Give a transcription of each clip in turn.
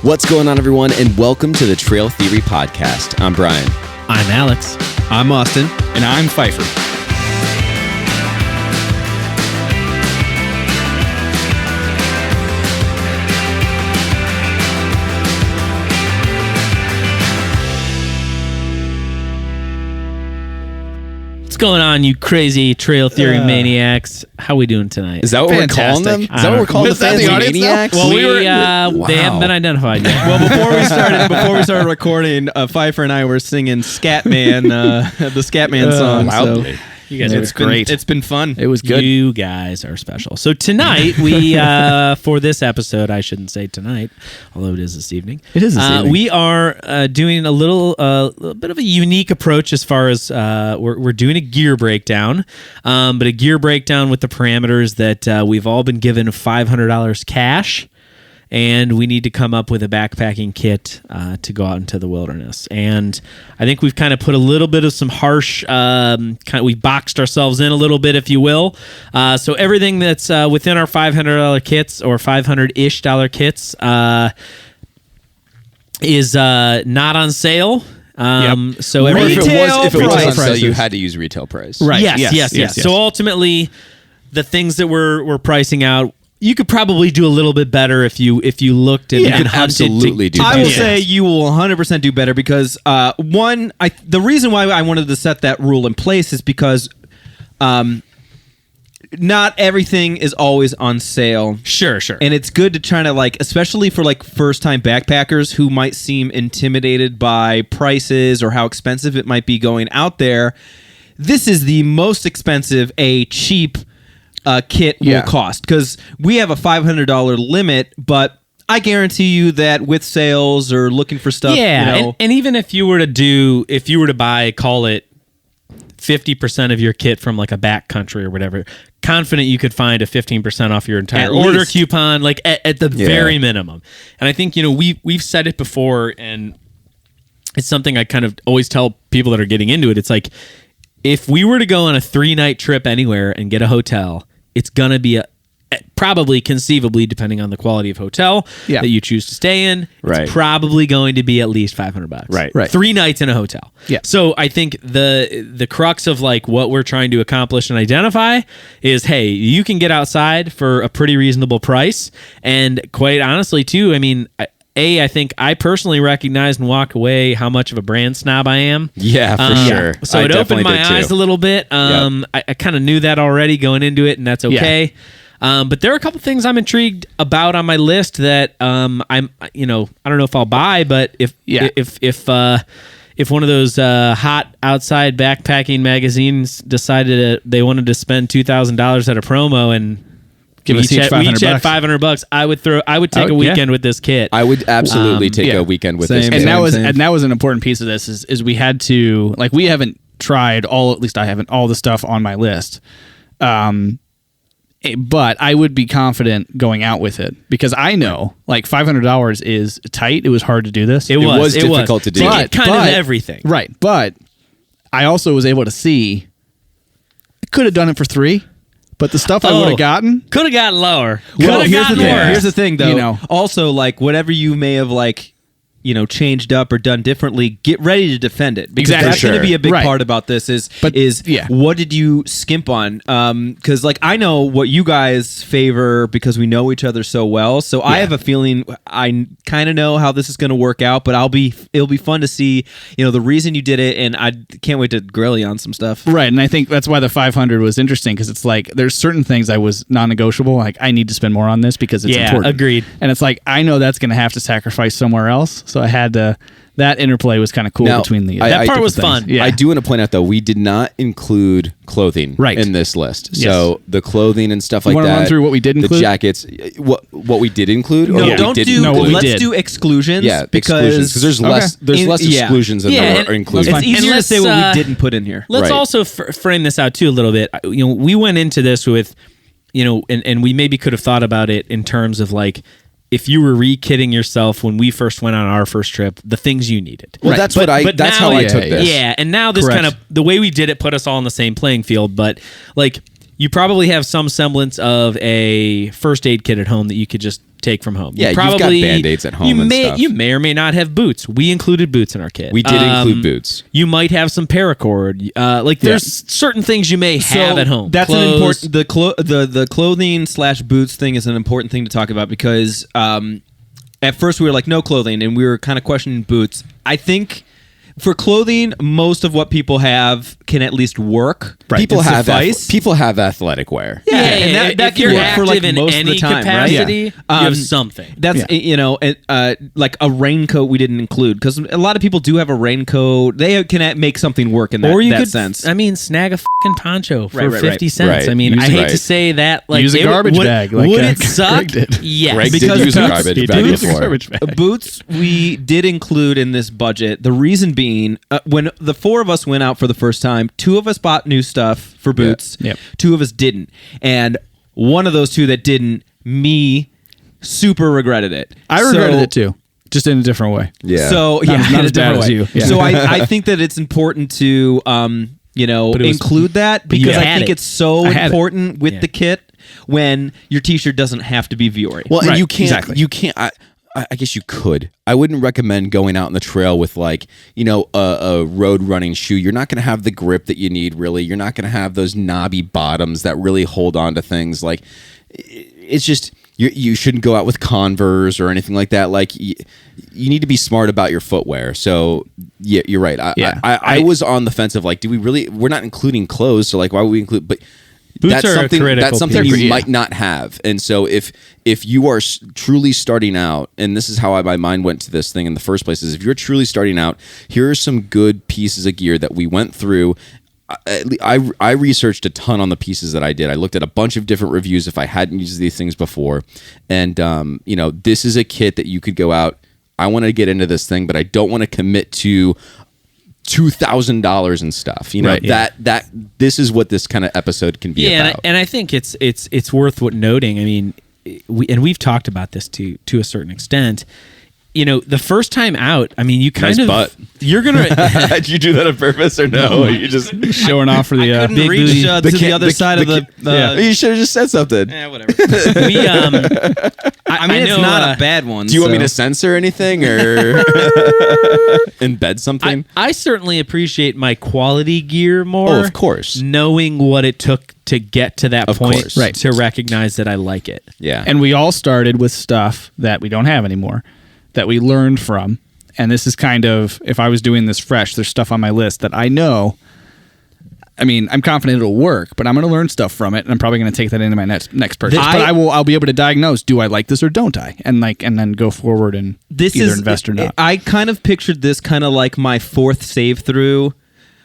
What's going on, everyone, and welcome to the Trail Theory Podcast. I'm Brian. I'm Alex. I'm Austin. And I'm Pfeiffer. What's going on, you crazy trail theory maniacs? How we doing tonight? Is that what we're calling them? Is that what we're calling the fans? Maniacs? Well, they haven't been identified yet. Well, before we started recording, Pfeiffer and I were singing Scatman, the Scatman song. Loudly. So You guys are great. It's been fun. It was good. You guys are special. So tonight, we for this episode, I shouldn't say tonight, although it is this evening. It is this evening. We are doing a little bit of a unique approach as far as we're doing a gear breakdown, but a gear breakdown with the parameters that we've all been given $500 cash. And we need to come up with a backpacking kit to go out into the wilderness. And I think we've kind of put a little bit of some harsh, we boxed ourselves in a little bit, if you will. So everything that's within our $500 kits or $500-ish kits is not on sale. So if it was on sale, you had to use retail price. Right. Yes. So ultimately, the things that we're pricing out, you could probably do a little bit better if you looked and hunted. Absolutely do. I will say you will 100% do better because the reason why I wanted to set that rule in place is because not everything is always on sale. Sure. And it's good to try to especially for first-time backpackers who might seem intimidated by prices or how expensive it might be going out there. This is the most expensive a cheap kit will cost, because we have a $500 limit, but I guarantee you that with sales or looking for stuff, and even if you were to buy, call it 50% of your kit from a backcountry or whatever, confident you could find a 15% off your entire order coupon, at the very minimum. And I think we've said it before, and it's something I kind of always tell people that are getting into it. It's like, if we were to go on a 3-night trip anywhere and get a hotel, it's going to be probably conceivably, depending on the quality of hotel that you choose to stay in, it's probably going to be at least $500. Right. 3 nights in a hotel. Yeah. So I think the crux of what we're trying to accomplish and identify is, hey, you can get outside for a pretty reasonable price. And quite honestly, too, I mean, I think I personally recognize and walk away how much of a brand snob I am. Yeah, for sure. So it opened my eyes a little bit. I kind of knew that already going into it, and that's okay. But there are a couple things I'm intrigued about on my list that I don't know if I'll buy, but if one of those hot outside backpacking magazines decided they wanted to spend $2,000 at a promo and give us each $500, I would take a weekend with this kit. I would absolutely take a weekend with this kit. And that was an important piece of this is we had to, we haven't tried at least I haven't, all the stuff on my list. But I would be confident going out with it because I know $500 is tight. It was hard to do this. It was difficult to do. But everything. Right. But I also was able to see I could have done it for $3. But the stuff I would have gotten could have gotten lower. Well, here's the thing, though. Also, whatever you may have changed up or done differently, get ready to defend it, because that's going to be a big part about this. What did you skimp on? Because I know what you guys favor because we know each other so well. So I have a feeling I kind of know how this is going to work out. But it'll be fun to see the reason you did it, and I can't wait to grill you on some stuff. Right, and I think that's why the 500 was interesting, because it's there's certain things I was non-negotiable. I need to spend more on this because it's important. Agreed. And it's I know that's going to have to sacrifice somewhere else. So I had to. That interplay was kind of cool between the. That part was fun. Yeah. I do want to point out, though, we did not include clothing in this list. Yes. So the clothing and stuff like that. Want to run through what we did include? The jackets. What we did include? No, let's do exclusions. Yeah, because there's less exclusions than there are inclusions. It's easier to say what we didn't put in here. Let's also frame this out too a little bit. We went into this with, and we maybe could have thought about it in terms of if you were re-kitting yourself when we first went on our first trip, the things you needed. Well, that's how I took this. Yeah, and now this kind of, the way we did it put us all on the same playing field, but you probably have some semblance of a first aid kit at home that you could just take from home. Yeah, you've got Band-Aids at home and stuff. You may or may not have boots. We included boots in our kit. We did include boots. You might have some paracord. There's certain things you may have at home. That's an important. The clothing / boots thing is an important thing to talk about because at first we were like no clothing and we were kind of questioning boots. I think. For clothing, most of what people have can at least work. Right. People have athletic wear. Yeah, and that can work for like most of the time, capacity, right? You have something. That's like a raincoat we didn't include because a lot of people do have a raincoat. They can make something work in that sense. I mean, snag a fucking poncho for 50 cents. Right. I mean, I hate to say that. Like, use a garbage bag. Would it suck? Yes. Greg did use a garbage bag. Boots we did include in this budget. The reason being. When the four of us went out for the first time, two of us bought new stuff for boots. Yep. Two of us didn't. And one of those two that didn't, me, super regretted it. I regretted it too, just in a different way. Yeah. So not as bad as you. Yeah. So I think that it's important to include that because I think it's so important with the kit when your t-shirt doesn't have to be Vuori. Well, and you can't. I guess you could. I wouldn't recommend going out on the trail with a road running shoe. You're not going to have the grip that you need, really. You're not going to have those knobby bottoms that really hold on to things. Like, it's just, you shouldn't go out with Converse or anything like that. Like, you need to be smart about your footwear. So, yeah, you're right. I was on the fence of like, do we really, we're not including clothes. So like, why would we include, but boots that's something you might not have. And so if you are truly starting out, and this is how my mind went to this thing in the first place, is if you're truly starting out, here are some good pieces of gear that we went through. I researched a ton on the pieces that I did. I looked at a bunch of different reviews if I hadn't used these things before. And, this is a kit that you could go out. I want to get into this thing, but I don't want to commit to $2,000 and stuff, that this is what this kind of episode can be about. And I think it's worth noting. I mean, we've talked about this to a certain extent. The first time out, I mean, you kind butt. You're gonna. Did you do that on purpose or no? Are you just showing off for the big reach to the other side of the. You should have just said something. Yeah, whatever. I mean, it's not a bad one. Do you want me to censor anything or embed something? I certainly appreciate my quality gear more. Oh, of course. Knowing what it took to get to that point, right, to recognize that I like it. Yeah, and we all started with stuff that we don't have anymore, that we learned from. And this is kind of, if I was doing this fresh, there's stuff on my list that I know, I mean, I'm confident it'll work, but I'm going to learn stuff from it, and I'm probably going to take that into my next purchase. But I'll be able to diagnose, do I like this or don't I? And then go forward and either invest or not. I kind of pictured this kind of like my fourth save through,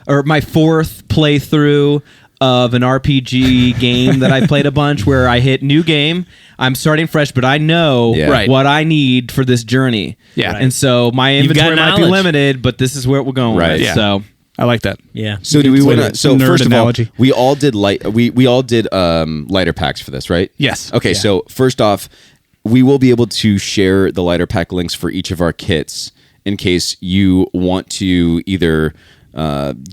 or my fourth playthrough of an RPG game that I played a bunch, where I hit new game, I'm starting fresh, but I know what I need for this journey. Yeah. And so my inventory might be limited, but this is where we're going with. Yeah. So I like that. Yeah. So do we want to? So first of all, we all did LighterPacks for this, right? Yes. Okay. Yeah. So first off, we will be able to share the LighterPack links for each of our kits in case you want to either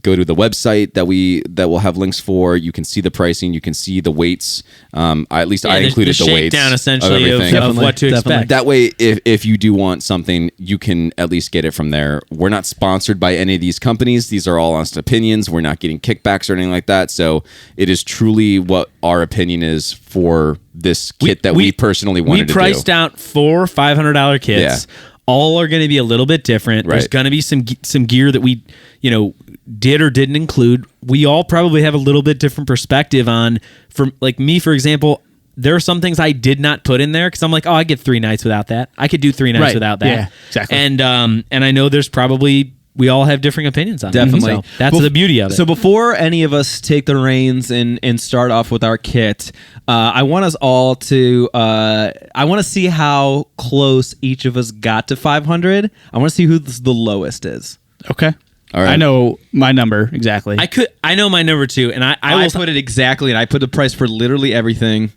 go to the website that will have links for. You can see the pricing. You can see the weights. I included the weights down essentially of what to expect. That way, if you do want something, you can at least get it from there. We're not sponsored by any of these companies. These are all honest opinions. We're not getting kickbacks or anything like that. So it is truly what our opinion is for this kit that we personally wanted to do. We priced out 4 $500 kits. Yeah. All are going to be a little bit different. Right. There's going to be some gear that we, did or didn't include. We all probably have a little bit different perspective on. From like me, for example, there are some things I did not put in there because I'm like, I get 3 nights without that. I could do 3 nights without that. Yeah, exactly. And I know there's probably. We all have different opinions on Definitely. So that's the beauty of it. So before any of us take the reins and start off with our kit, I want us all to I want to see how close each of us got to 500. I want to see who the lowest is. Okay. All right. I know my number exactly. I know my number too, and I will put it exactly, and I put the price for literally everything.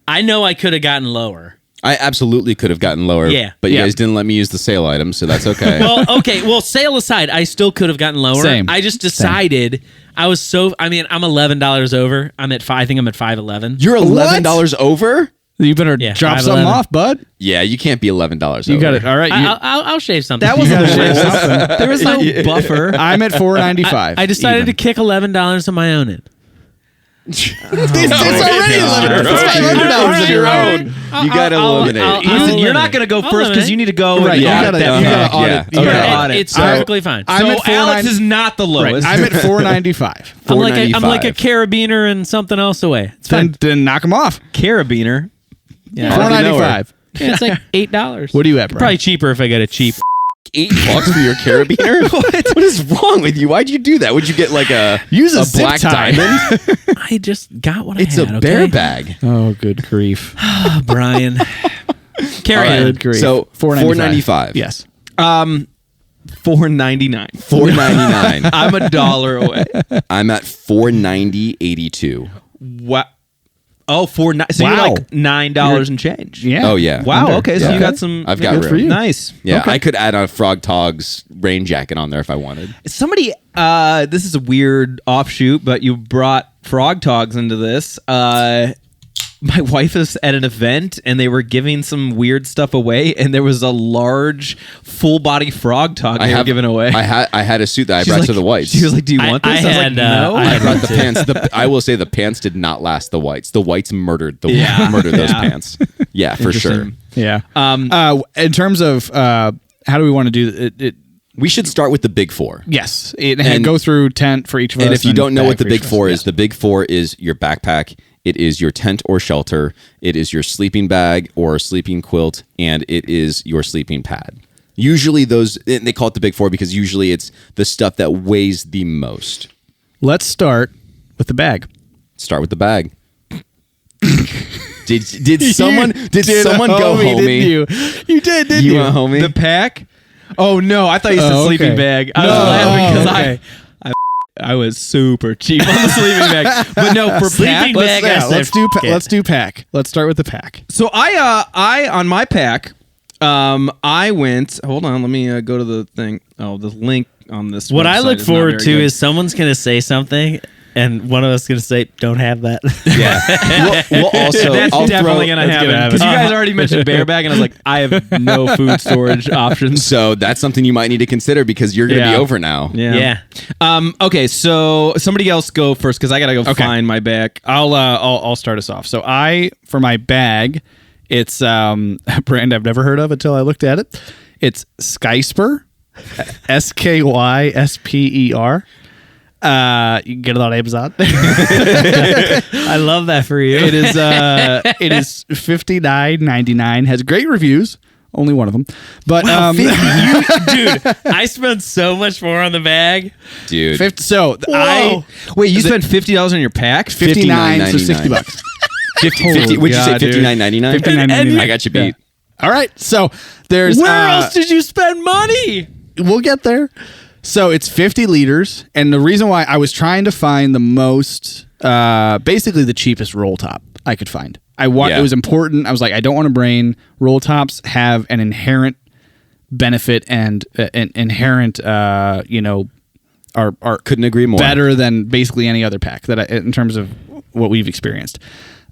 I know I could have gotten lower. I absolutely could have gotten lower. Yeah. But you guys didn't let me use the sale item, so that's okay. Well, sale aside, I still could have gotten lower. Same. I just decided I'm $11 over. I think I'm at $5.11. You're $11 over? You better drop something off, bud. Yeah, you can't be $11 over. You got it. All right. I'll shave something. That was there was no buffer. I'm at $4.95. I decided to kick $11 on my own end. It's already $11. It's $500 of your own. You got to eliminate. Listen, you're not going to go first because you need to go. Right. You got to audit. It's perfectly fine. So Alex is not the lowest. I'm at $4.95. I'm like a carabiner and something else away. It's fine. Then knock them off. Carabiner. Yeah. $4.95. Yeah, it's like $8. What are you at, Brian? Probably cheaper if I get it cheap. $8 for your carabiner? What is wrong with you? Why'd you do that? Would you get like a black diamond? I just got what it's I had. It's a bear bag. Oh, good grief. Brian. Carry on. Good grief. So $4.95. Yes. $4.99. $4.99. I'm $1 away. I'm at $4.90.82. What? Oh, so you're like $9 and change. Yeah. Oh yeah. Wow. Okay. So you got some. I've got good for you. Nice. Yeah. Okay. I could add a Frog Togs rain jacket on there if I wanted. Somebody. This is a weird offshoot, but you brought Frog Togs into this. My wife is at an event and they were giving some weird stuff away, and there was a large full body frog tog they were giving away. I had a suit that I brought to the whites. She was like, "Do you want this?" I was like, "No." I brought the pants. I will say the pants did not last the whites. The whites murdered those pants. Yeah, for sure. Yeah. In terms of how do we want to do it? We should start with the big four. Yes. And go through tent for each of us. And if you don't know what the big four is, the big four is your backpack, it is your tent or shelter, it is your sleeping bag or sleeping quilt, and it is your sleeping pad. Usually they call it the big four because usually it's the stuff that weighs the most. Let's start with the bag. Start with the bag. Did someone go homey? You did, didn't you? You went homey? The pack? Oh no, I thought you said sleeping bag. I was laughing because I was super cheap on the sleeping bag. But no, for sleeping pack, bag. Let's do pack. Let's start with the pack. So I on my pack, I went. Hold on, let me go to the thing. Oh, the link on this. What I look forward to is someone's going to say something, and one of us is going to say, "Don't have that." Yeah. we'll also. That's definitely going to happen because you guys already mentioned bear bag, and I was like, I have no food storage options. So that's something you might need to consider because you're going to be over now. Yeah. Okay, so somebody else go first because I got to go find my bag. I'll start us off. So for my bag, it's a brand I've never heard of until I looked at it. It's Skysper, SKYSPER. You can get it on Amazon. I love that for you. It is $59.99. Has great reviews. Only one of them. But dude, I spent so much more on the bag, dude. Wait, you spent $50 on your pack? $59, so $60. $50. Would you say $59.99? $59.99. I got you beat. All right. So there's where else did you spend money? We'll get there. So it's 50 liters, and the reason why I was trying to find the most, basically the cheapest roll top I could find. It was important. I was like, I don't want to brain. Roll tops have an inherent benefit and an inherent, are couldn't agree more. Better than basically any other pack in terms of what we've experienced.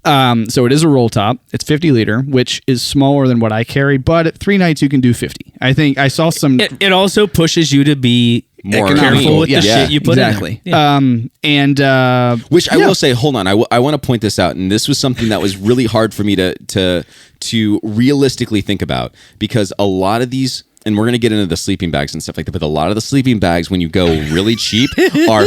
So it is a roll top. It's 50 liter, which is smaller than what I carry, but at 3 nights you can do 50. I think I saw some. It also pushes you to be more careful with the shit you put in. Yeah. Which I will say, hold on, I want to point this out, and this was something that was really hard for me to realistically think about because a lot of these. And we're going to get into the sleeping bags and stuff like that, but a lot of the sleeping bags, when you go really cheap, are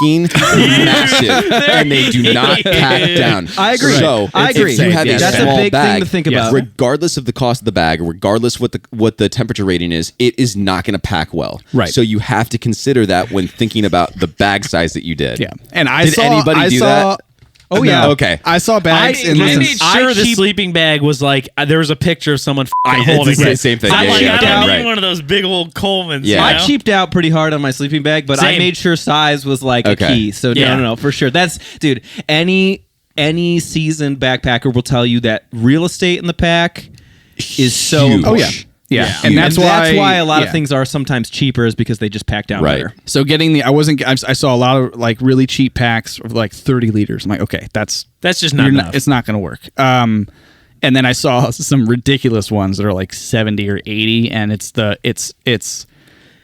massive and they do not pack down. I agree. So I agree. If you have a that's small a big bag, thing to think about. Regardless of the cost of the bag, regardless what the temperature rating is, it is not going to pack well. Right. So you have to consider that when thinking about the bag size that you did. Yeah. And did anybody do that? Oh yeah. Okay. I saw bags. I made sure the sleeping bag was like there was a picture of someone holding it. Same thing. I'm I don't need one of those big old Colemans. Yeah. I cheaped out pretty hard on my sleeping bag, but I made sure size was like a key. So no, for sure. That's dude. Any seasoned backpacker will tell you that real estate in the pack is so Huge. important. Oh yeah. And that's why a lot of things are sometimes cheaper is because they just pack down better. So getting I saw a lot of like really cheap packs of like 30 liters. I'm like, okay, that's just not enough. It's not going to work. And then I saw some ridiculous ones that are like 70 or 80, and it's the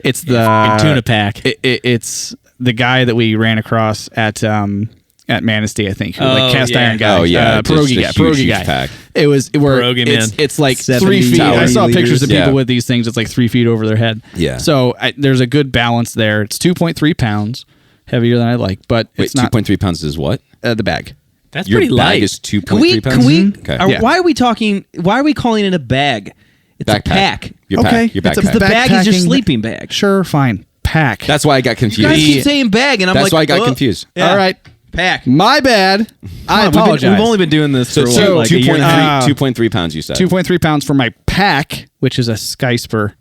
tuna pack. It's the guy that we ran across at Manistee, I think, like cast iron guy. Oh yeah, pierogi guy. Pack. It was it's like 3 feet. I saw pictures of people with these things. It's like 3 feet over their head. Yeah. So there's a good balance there. It's 2.3 pounds, heavier than I like, but it's not 2.3 pounds is what? The bag. That's Your pretty bag light. is 2.3 pounds. Can we? Okay. Why are we calling it a bag? It's Backpack. a pack. Your Okay. pack. Your backpack. Because the bag is your Backpacking- sleeping bag. Sure, fine. Pack. That's why I got confused. You guys keep saying bag, and I'm That's like, why I got oh, confused. yeah. All right. Pack. My bad. I apologize. We've only been doing this for So like a year and a half. 2.3 pounds, you said. 2.3 pounds for my pack, which is a Skysper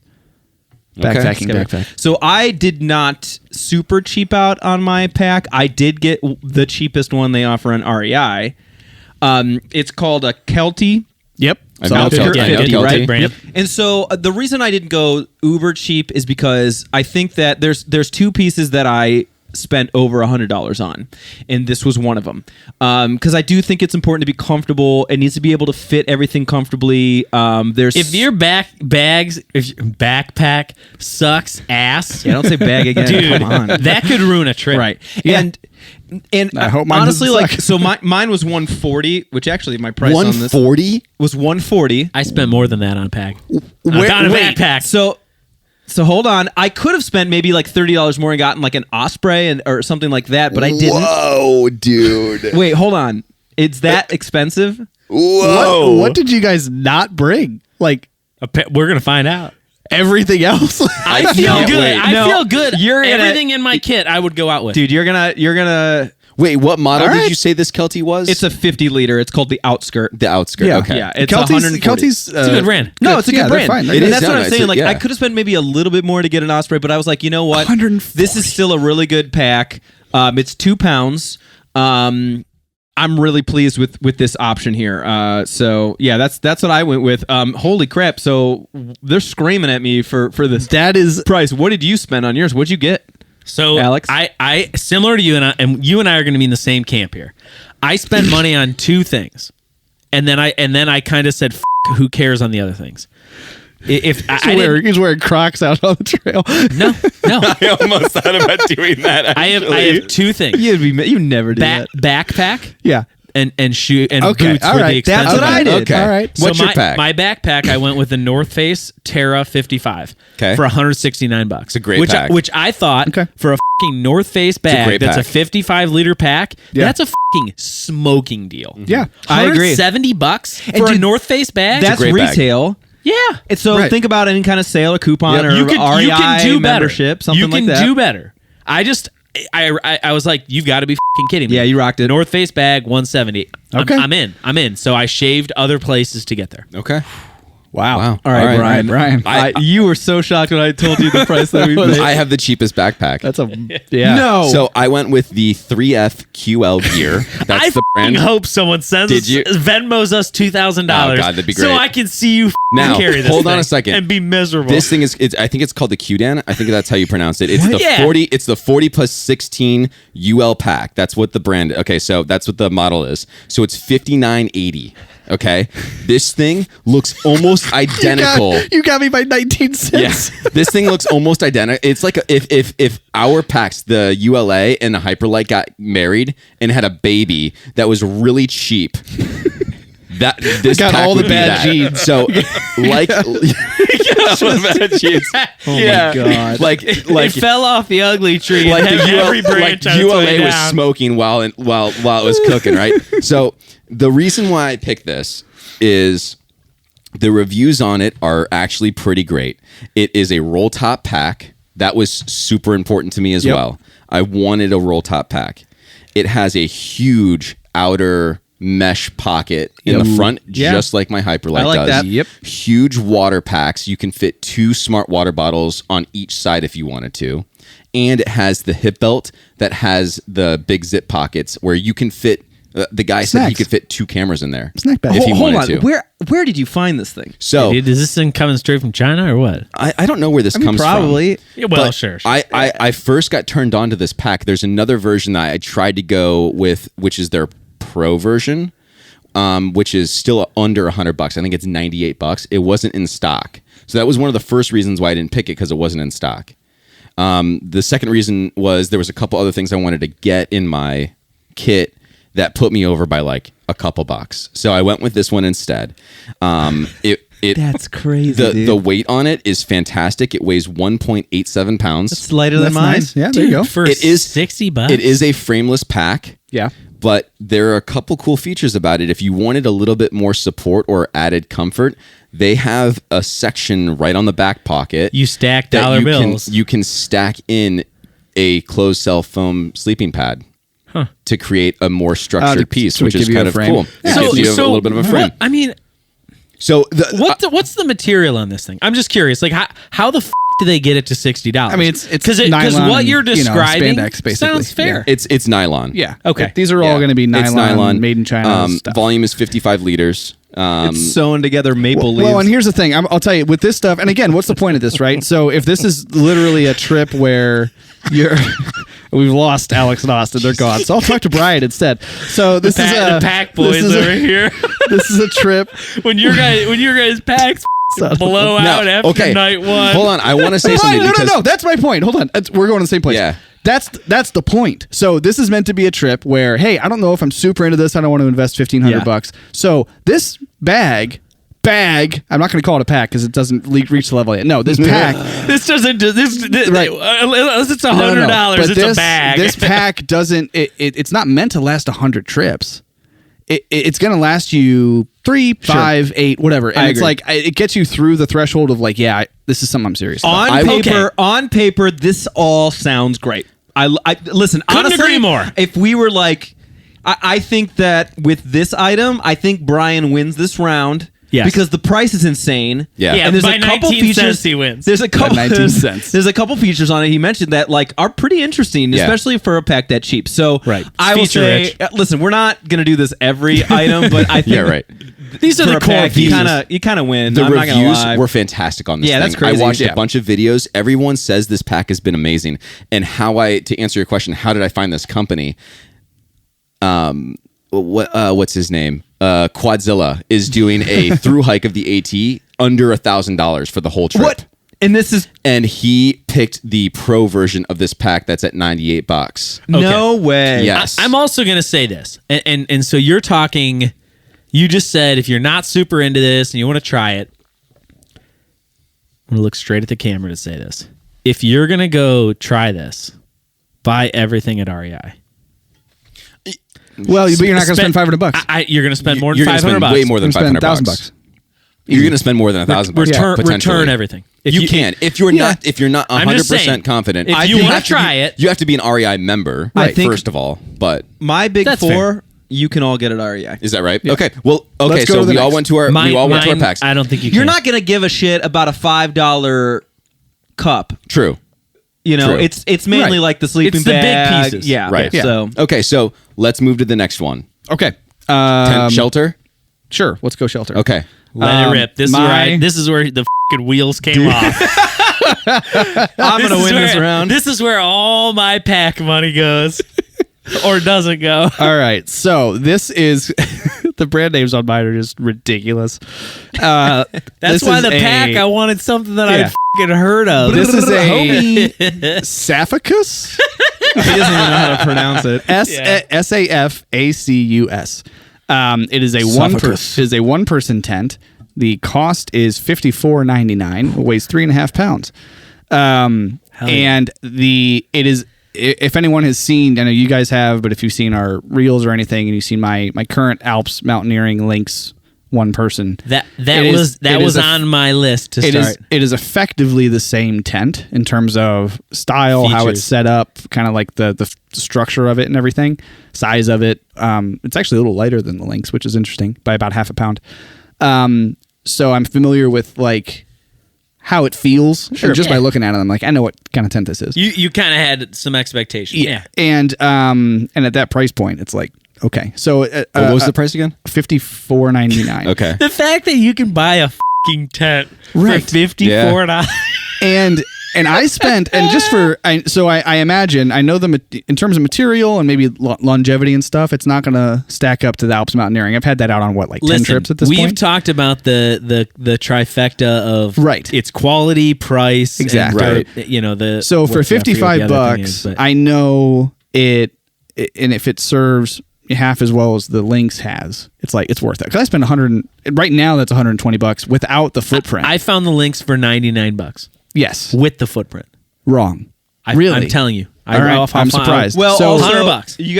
backpacking. So I did not super cheap out on my pack. I did get the cheapest one they offer on REI. It's called a Kelty. Yep. I know Kelty, Kelty. right? Brand. And so the reason I didn't go uber cheap is because I think that there's two pieces that I spent over $100 on, and this was one of them. Because I do think it's important to be comfortable. It needs to be able to fit everything comfortably. If your backpack sucks ass, don't say bag again, dude, come on. that could ruin a trip. Right. Yeah. And I hope mine honestly, doesn't like, suck. so mine was 140, which actually my price on this 140? was 140. I spent more than that on a pack. On a Wait, backpack. So hold on. I could have spent maybe like $30 more and gotten like an Osprey or something like that, but I didn't. Whoa, dude. Wait, hold on. It's that expensive? Whoa. What did you guys not bring? Like We're gonna find out. everything else? I feel can't good. wait. I feel good. You're gonna- Everything in my kit, I would go out with. Dude, you're gonna Wait, what model All did right. you say this Kelty was? it's a 50 liter. It's called the Outskirt. the outskirt. Yeah. Okay. Yeah, it's Kelty's 140. Kelty's It's a good brand. No, it's a good they're brand. fine. They're And good. that's It what is, I'm saying. Like, yeah. I could have spent maybe a little bit more to get an Osprey, but I was like, you know what? 140. This is still a really good pack. It's 2 pounds. I'm really pleased with this option here. So yeah, that's what I went with. Holy crap! So they're screaming at me for this That is price. What did you spend on yours? What'd you get? So Alex? I similar to you and you and I are going to be in the same camp here. I spent money on 2 things, and then I kind of said, "Who cares on the other things?" If he's wearing Crocs out on the trail. no, I almost thought about doing that. I have 2 things: You never do that. backpack Yeah. and shoe and Okay, boots all were right. the expensive. That's what I did. Okay. All right. What's so your pack? My backpack, I went with the North Face Terra 55 Okay. for $169. It's a great pack. Which I thought Okay. for a fucking North Face bag great that's pack. a 55 liter pack, Yeah. that's a fucking smoking deal. Yeah. I agree. $170 And for a dude, North Face bag? That's great bag. retail. yeah. And so Right. think about any kind of sale or coupon or You can do better. membership, something you like can that. do better. I was like, you've got to be fucking kidding me. Yeah, you rocked it. North Face bag 170. Okay. I'm in. So I shaved other places to get there. Okay. Wow. Wow. All right, Brian. Brian. You were so shocked when I told you the price that we paid. I have the cheapest backpack. That's a yeah. No. So I went with the 3F QL gear. That's I the brand. hope someone sends Did you- Venmos us $2,000. Oh, God, that'd be So great. I can see you Now, carry this hold on thing a second. and be miserable. This thing is I think it's called the QDAN. I think that's how you pronounce it. It's What? the Yeah. 40 it's the 40 plus 16 UL pack. That's what the brand. Okay, so that's what the model is. So it's 5980. Okay? This thing looks almost identical. You got me by 19 cents. Yes. This thing looks almost identical. It's like if our packs, the ULA and the Hyperlight got married and had a baby that was really cheap. This Got pack all the would be bad that. genes. So like all the bad genes. my God. Like it fell off the ugly tree like and the had every branch on its ULA way was down. smoking while it was cooking, right? So the reason why I picked this is the reviews on it are actually pretty great. It is a roll top pack. That was super important to me as well. I wanted a roll top pack. It has a huge outer mesh pocket in the front, just like my Hyperlight I like does. that. Yep. Huge water packs. You can fit 2 smart water bottles on each side if you wanted to. And it has the hip belt that has the big zip pockets where you can fit The guy said he could fit 2 cameras in there. Snack bag. If he wanted to. Where did you find this thing? So is this thing coming straight from China or what? I don't know where this comes probably. from. Yeah, well, sure. I first got turned on to this pack. There's another version that I tried to go with, which is their Pro version, which is still under $100. I think it's $98. It wasn't in stock. So that was one of the first reasons why I didn't pick it, because it wasn't in stock. The second reason was there was a couple other things I wanted to get in my kit that put me over by like a couple bucks. So I went with this one instead. That's crazy. The weight on it is fantastic. It weighs 1.87 pounds. It's lighter than mine. Nice. Yeah, there you go. For $60. It is a frameless pack. Yeah. But there are a couple cool features about it. If you wanted a little bit more support or added comfort, they have a section right on the back pocket. You stack dollar bills. You can stack in a closed cell foam sleeping pad to create a more structured piece, which is kind of cool. Yeah. It gives you a little bit of a frame. I mean, so what's the material on this thing? I'm just curious. Like, how the do they get it to $60? I mean, it's because what you're describing sounds fair. Yeah. It's nylon. Yeah. Okay. These are all going to be nylon, made in China. Stuff. Volume is 55 liters. It's sewn together maple leaves. Well, and here's the thing. I'll tell you, with this stuff, and again, what's the point of this, right? So if this is literally a trip where we've lost Alex and Austin, they're gone. So I'll talk to Brian instead. So this is the pack boys over here. This is a trip. when your guys packs blow out after night 1. Hold on, I want to say something. No, that's my point. Hold on, we're going to the same place. Yeah. That's the point. So this is meant to be a trip where, hey, I don't know if I'm super into this. I don't want to invest $1,500. So this bag, I'm not going to call it a pack because it doesn't reach the level yet. No, this pack. This doesn't. Right. Unless it's $100, it's a bag. This pack doesn't. It's not meant to last 100 trips. It's going to last you 3, 5, 8, whatever. And it's like it gets you through the threshold of like, yeah, this is something I'm serious about. On paper, this all sounds great. I listen. Couldn't honestly, agree more. If we were like, I think that with this item, I think Brian wins this round. Yes. Because the price is insane. Yeah. And there's by a couple 19 features. Cents he wins. There's a couple. 19 cents. There's a couple features on it. He mentioned that like are pretty interesting, especially for a pack that cheap. So I will say, listen, we're not gonna do this every item, but I think these are the core features. You kind of win. The reviews were fantastic on this thing. That's crazy. I watched a bunch of videos. Everyone says this pack has been amazing. And to answer your question, how did I find this company? What's his name? Quadzilla is doing a through hike of the AT under $1,000 for the whole trip. What? And he picked the Pro version of this pack that's at $98. No way. Yes. I'm also gonna say this, and so you're talking. You just said if you're not super into this and you want to try it, I'm gonna look straight at the camera to say this. If you're gonna go try this, buy everything at REI. Well, but you're not going to spend $500. You're going to spend more than $500. Way more than $500. $1,000. You're going to spend more than $1,000. Return everything. You can. If you're not 100% confident, if you want to try it, you have to be an REI member. I think, first of all. But my big four, you can all get at REI. Is that right? Yeah. Okay. Well, okay. So we all went to our packs. I don't think you can. You're not going to give a shit about a $5 cup. True. You know, it's mainly like the sleeping bag. It's the big pieces. Yeah. Right. Yeah. So okay. So let's move to the next one. Okay. Tent shelter. Sure. Let's go shelter. Okay. Let it rip. This is where the fucking wheels came off. I'm gonna win this round. This is where all my pack money goes, or doesn't go. All right. So this is the brand names on mine are just ridiculous. That's why the pack. I wanted something that I'd fucking heard of. This is a Saphacus. He doesn't even know how to pronounce it. SAFACUS. It is a one person tent. The cost is $54.99. It weighs 3.5 pounds. And it is. If anyone has seen, I know you guys have, but if you've seen our reels or anything, and you've seen my current Alps mountaineering links one person, that was on my list to start. It is effectively the same tent in terms of style, features, how it's set up, kind of like the structure of it and everything, size of it. It's actually a little lighter than the Lynx, which is interesting, by about half a pound. So I'm familiar with like how it feels, just by looking at it. I'm like, I know what kind of tent this is. You kind of had some expectation, and at that price point, it's like Okay, so what was the price again? $54.99. Okay. The fact that you can buy a fucking tent Right. for $54. And I spent, and just for, I imagine, I know in terms of material and maybe longevity and stuff, it's not going to stack up to the Alps Mountaineering. I've had that out on 10 trips at this point? We've talked about the trifecta of its quality, price, exactly. And, so for $55, I know it, and if it serves half as well as the Lynx has, it's worth it. Because I spent right now that's $120 without the footprint. I found the Lynx for $99. Yes, with the footprint. Wrong. Really? I'm telling you. I'm surprised. Well, so also, $100. You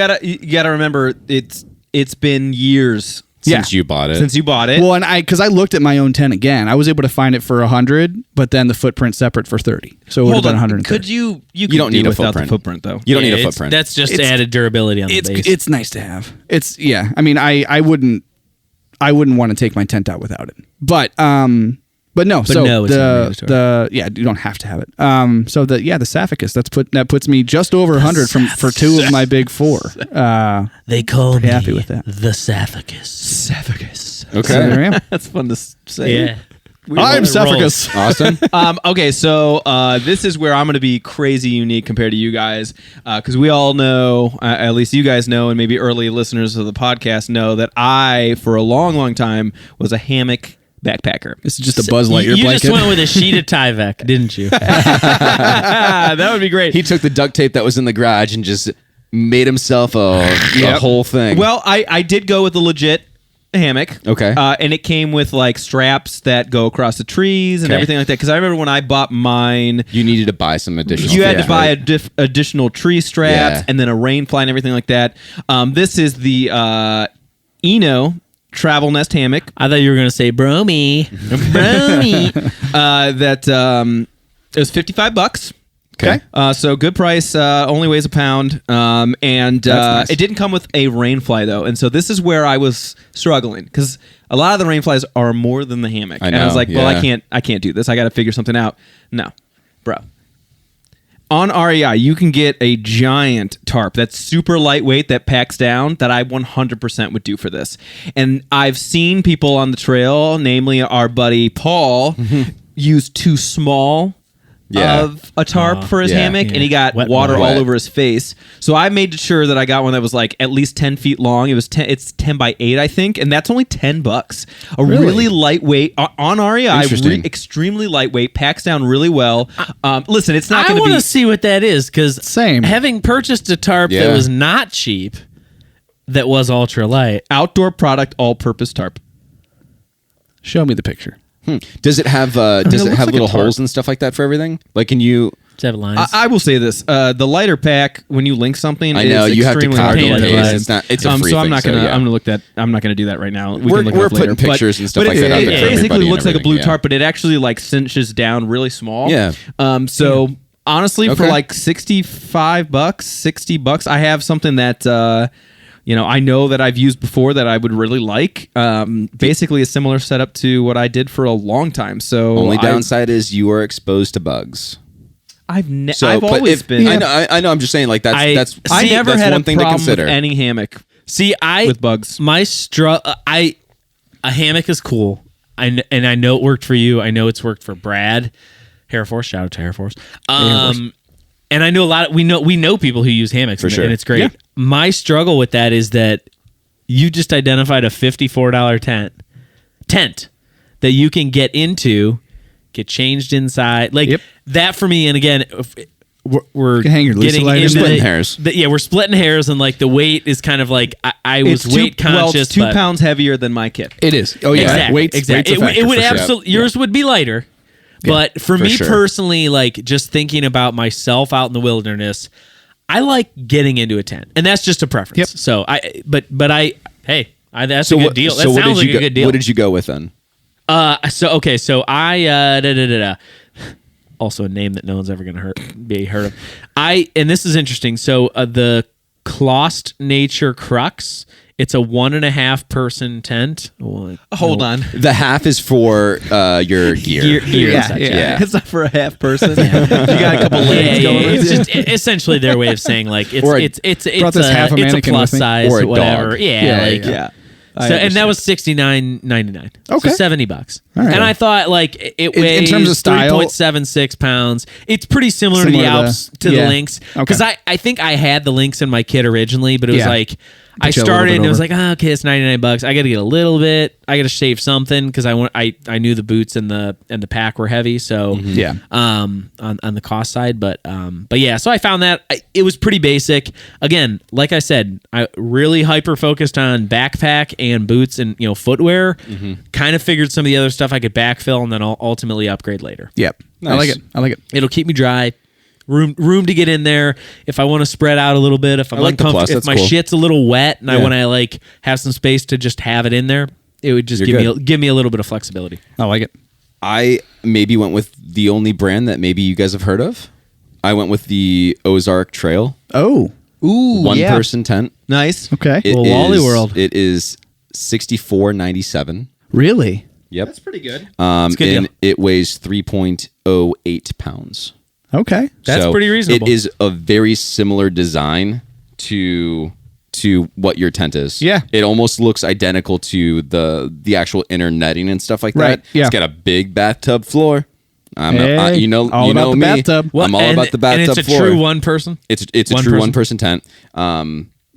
gotta remember it's been years since you bought it. Well, and because I looked at my own tent again, I was able to find it for $100, but then the footprint separate for $30, so it would have been $130. Could you don't need a without footprint. the footprint though? You don't need a footprint. That's just added durability on the base. It's nice to have. I mean, I wouldn't want to take my tent out without it, but no. But so no, it's you don't have to have it. So the Saphicus that puts me just over 100 for two of my big four. They call me happy with that. The Saphicus. Okay, so there I am. That's fun to say. Yeah. I'm Saphicus. Awesome. Okay, so this is where I'm going to be crazy unique compared to you guys, because we all know, at least you guys know, and maybe early listeners of the podcast know that I, for a long, long time, was a hammock backpacker. This is just a Buzz Lightyear You blanket. just went with a sheet of Tyvek, didn't you? That would be great. He took the duct tape that was in the garage and just made himself a whole thing. Well, I did go with the legit hammock. Okay. And it came with straps that go across the trees and everything like that. Because I remember when I bought mine, you needed to buy some additional. You had to buy additional tree straps and then a rain fly and everything like that. This is the Eno Travel Nest hammock. I thought you were going to say Bromy. That it was $55. Okay. So good price. Only weighs a pound. And nice. It didn't come with a rain fly though. And so this is where I was struggling because a lot of the rain flies are more than the hammock. I know, and I was like, well, I can't do this. I got to figure something out. No, bro. On REI, you can get a giant tarp that's super lightweight that packs down that I 100% would do for this. And I've seen people on the trail, namely our buddy Paul, use too small of a tarp for his hammock, and he got water all over his face. So I made sure that I got one that was at least 10 feet long. It's 10 by 8, I think, and that's only $10. Really lightweight on REI, extremely lightweight, packs down really well. Listen, it's not going to be. I want to see what that is because Same. Having purchased a tarp that was not cheap, that was ultra light, outdoor product, all-purpose tarp. Show me the picture. Does it have little holes and stuff like that for everything? Can you? Does it have lines? I will say this: the LighterPack, when you link something, I know you have to copy and paste. It's not. It's a free so I'm thing. not gonna. I'm gonna look that. I'm not gonna do that right now. We're putting pictures and stuff like that. It basically looks like a blue tarp, but it actually cinches down really small. Yeah. So honestly, for $65, $60, I have something that. I know that I've used before that I would really like. Basically, a similar setup to what I did for a long time. So only downside is you are exposed to bugs. I've always been. I know. I'm just saying, that's. I never that's had one a thing to problem consider. with any hammock. See, with bugs. A hammock is cool. I know it worked for you. I know it's worked for Brad. Hairforce, shout out to Hairforce. And I know we know people who use hammocks, for sure, and it's great. Yeah. My struggle with that is that you just identified a $54 tent that you can get into, get changed inside, that for me. And again, we're getting into splitting hairs. We're splitting hairs, and the weight is kind of I was weight conscious. It's 2 pounds heavier than my kit. It is. Oh yeah, exactly. It would absolutely. Yours would be lighter. But for me personally, just thinking about myself out in the wilderness, I like getting into a tent, and that's just a preference. Yep. So that's a good deal. That sounds like a good deal. What did you go with then? So I also a name that no one's ever going to be heard of. And this is interesting. So the Clost Nature Crux It's a 1.5 person tent. Hold on. The half is for your gear. Yeah. It's not for a half person. You got a couple legs going. It's just essentially their way of saying like it's a plus size or a whatever. dog. Yeah. So, and that was $69.99. Okay. So $70. Right. And I thought like it weighs in terms of style, 3.76 pounds. It's pretty similar to the Alps to the Lynx. Because I think I had the Lynx in my kit originally, but it was like I started and it was like, okay, it's $99. I got to get a little bit. I got to shave something because I knew the boots and the pack were heavy. So on the cost side, but yeah. So I found that it was pretty basic. Again, like I said, I really hyper focused on backpack and boots and footwear. Kind of figured some of the other stuff I could backfill and then I'll ultimately upgrade later. Yep, nice. I like it. It'll keep me dry. Room to get in there. If I want to spread out a little bit, if I'm uncomfortable, if my shit's a little wet and I want to like have some space to just have it in there, it would just give me a little bit of flexibility. I like it. I maybe went with the only brand that maybe you guys have heard of. I went with the Ozark Trail. Oh, ooh, one person tent. Nice. Okay. Wally World. It is $64.97. Really? Yep. That's pretty good. It's good and deal. it weighs 3.08 pounds. Okay. That's pretty reasonable. It is a very similar design to what your tent is. Yeah. It almost looks identical to the actual inner netting and stuff like Right, that. yeah. It's got a big bathtub floor. All me. about the bathtub. I'm all about the bathtub and it's a floor. true one person. It's a true one person tent.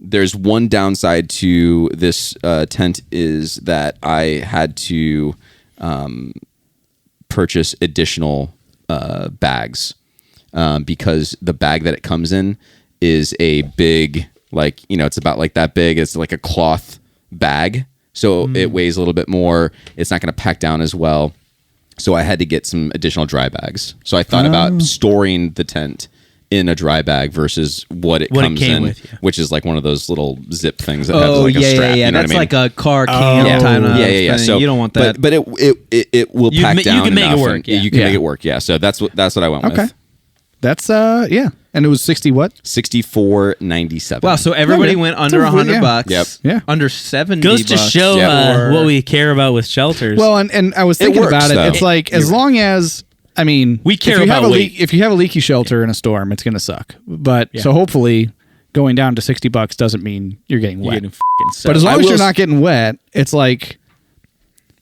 There's one downside to this tent is that I had to purchase additional bags because the bag that it comes in is a big, it's about like that big. It's like a cloth bag, so it weighs a little bit more. It's not going to pack down as well. So I had to get some additional dry bags. So I thought about storing the tent in a dry bag versus what it comes in with, which is like one of those little zip things that has like a strap. Yeah. You know That's what I mean? like a car cam kind of. Yeah. So you don't want that. But it will pack down. You can make it work. You can make it work. Yeah. So that's what I went with. Okay. That's and it was 60 what? $64.97. Wow, so everybody went under $100. Yep. Yeah. Under $70. Goes to show what we care about with shelters. Well, and I was thinking about it. It's like as long as we care if you about have weight. if you have a leaky shelter in a storm, it's going to suck. But so hopefully going down to $60 doesn't mean you're getting wet. But as long as you're not getting wet, it's like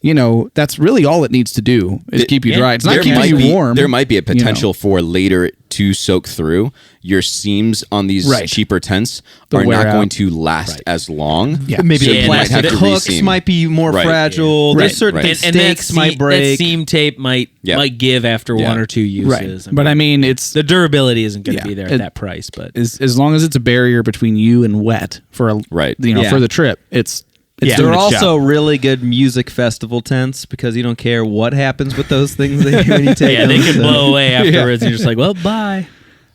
that's really all it needs to do is keep you dry. It's not keeping you warm. There might be a potential for later to soak through. Your seams on these cheaper tents are not going to last as long. Yeah. Maybe So the you might plastic have to hooks reseam. might be more fragile. There's certain things stakes might break. That seam tape might give after one or two uses. Right. But I mean, it's the durability isn't going to be there at that price. But as long as it's a barrier between you and wet for for the trip, it's they're also really good music festival tents because you don't care what happens with those things when you take them. They can blow away afterwards. And you're just like, well, bye.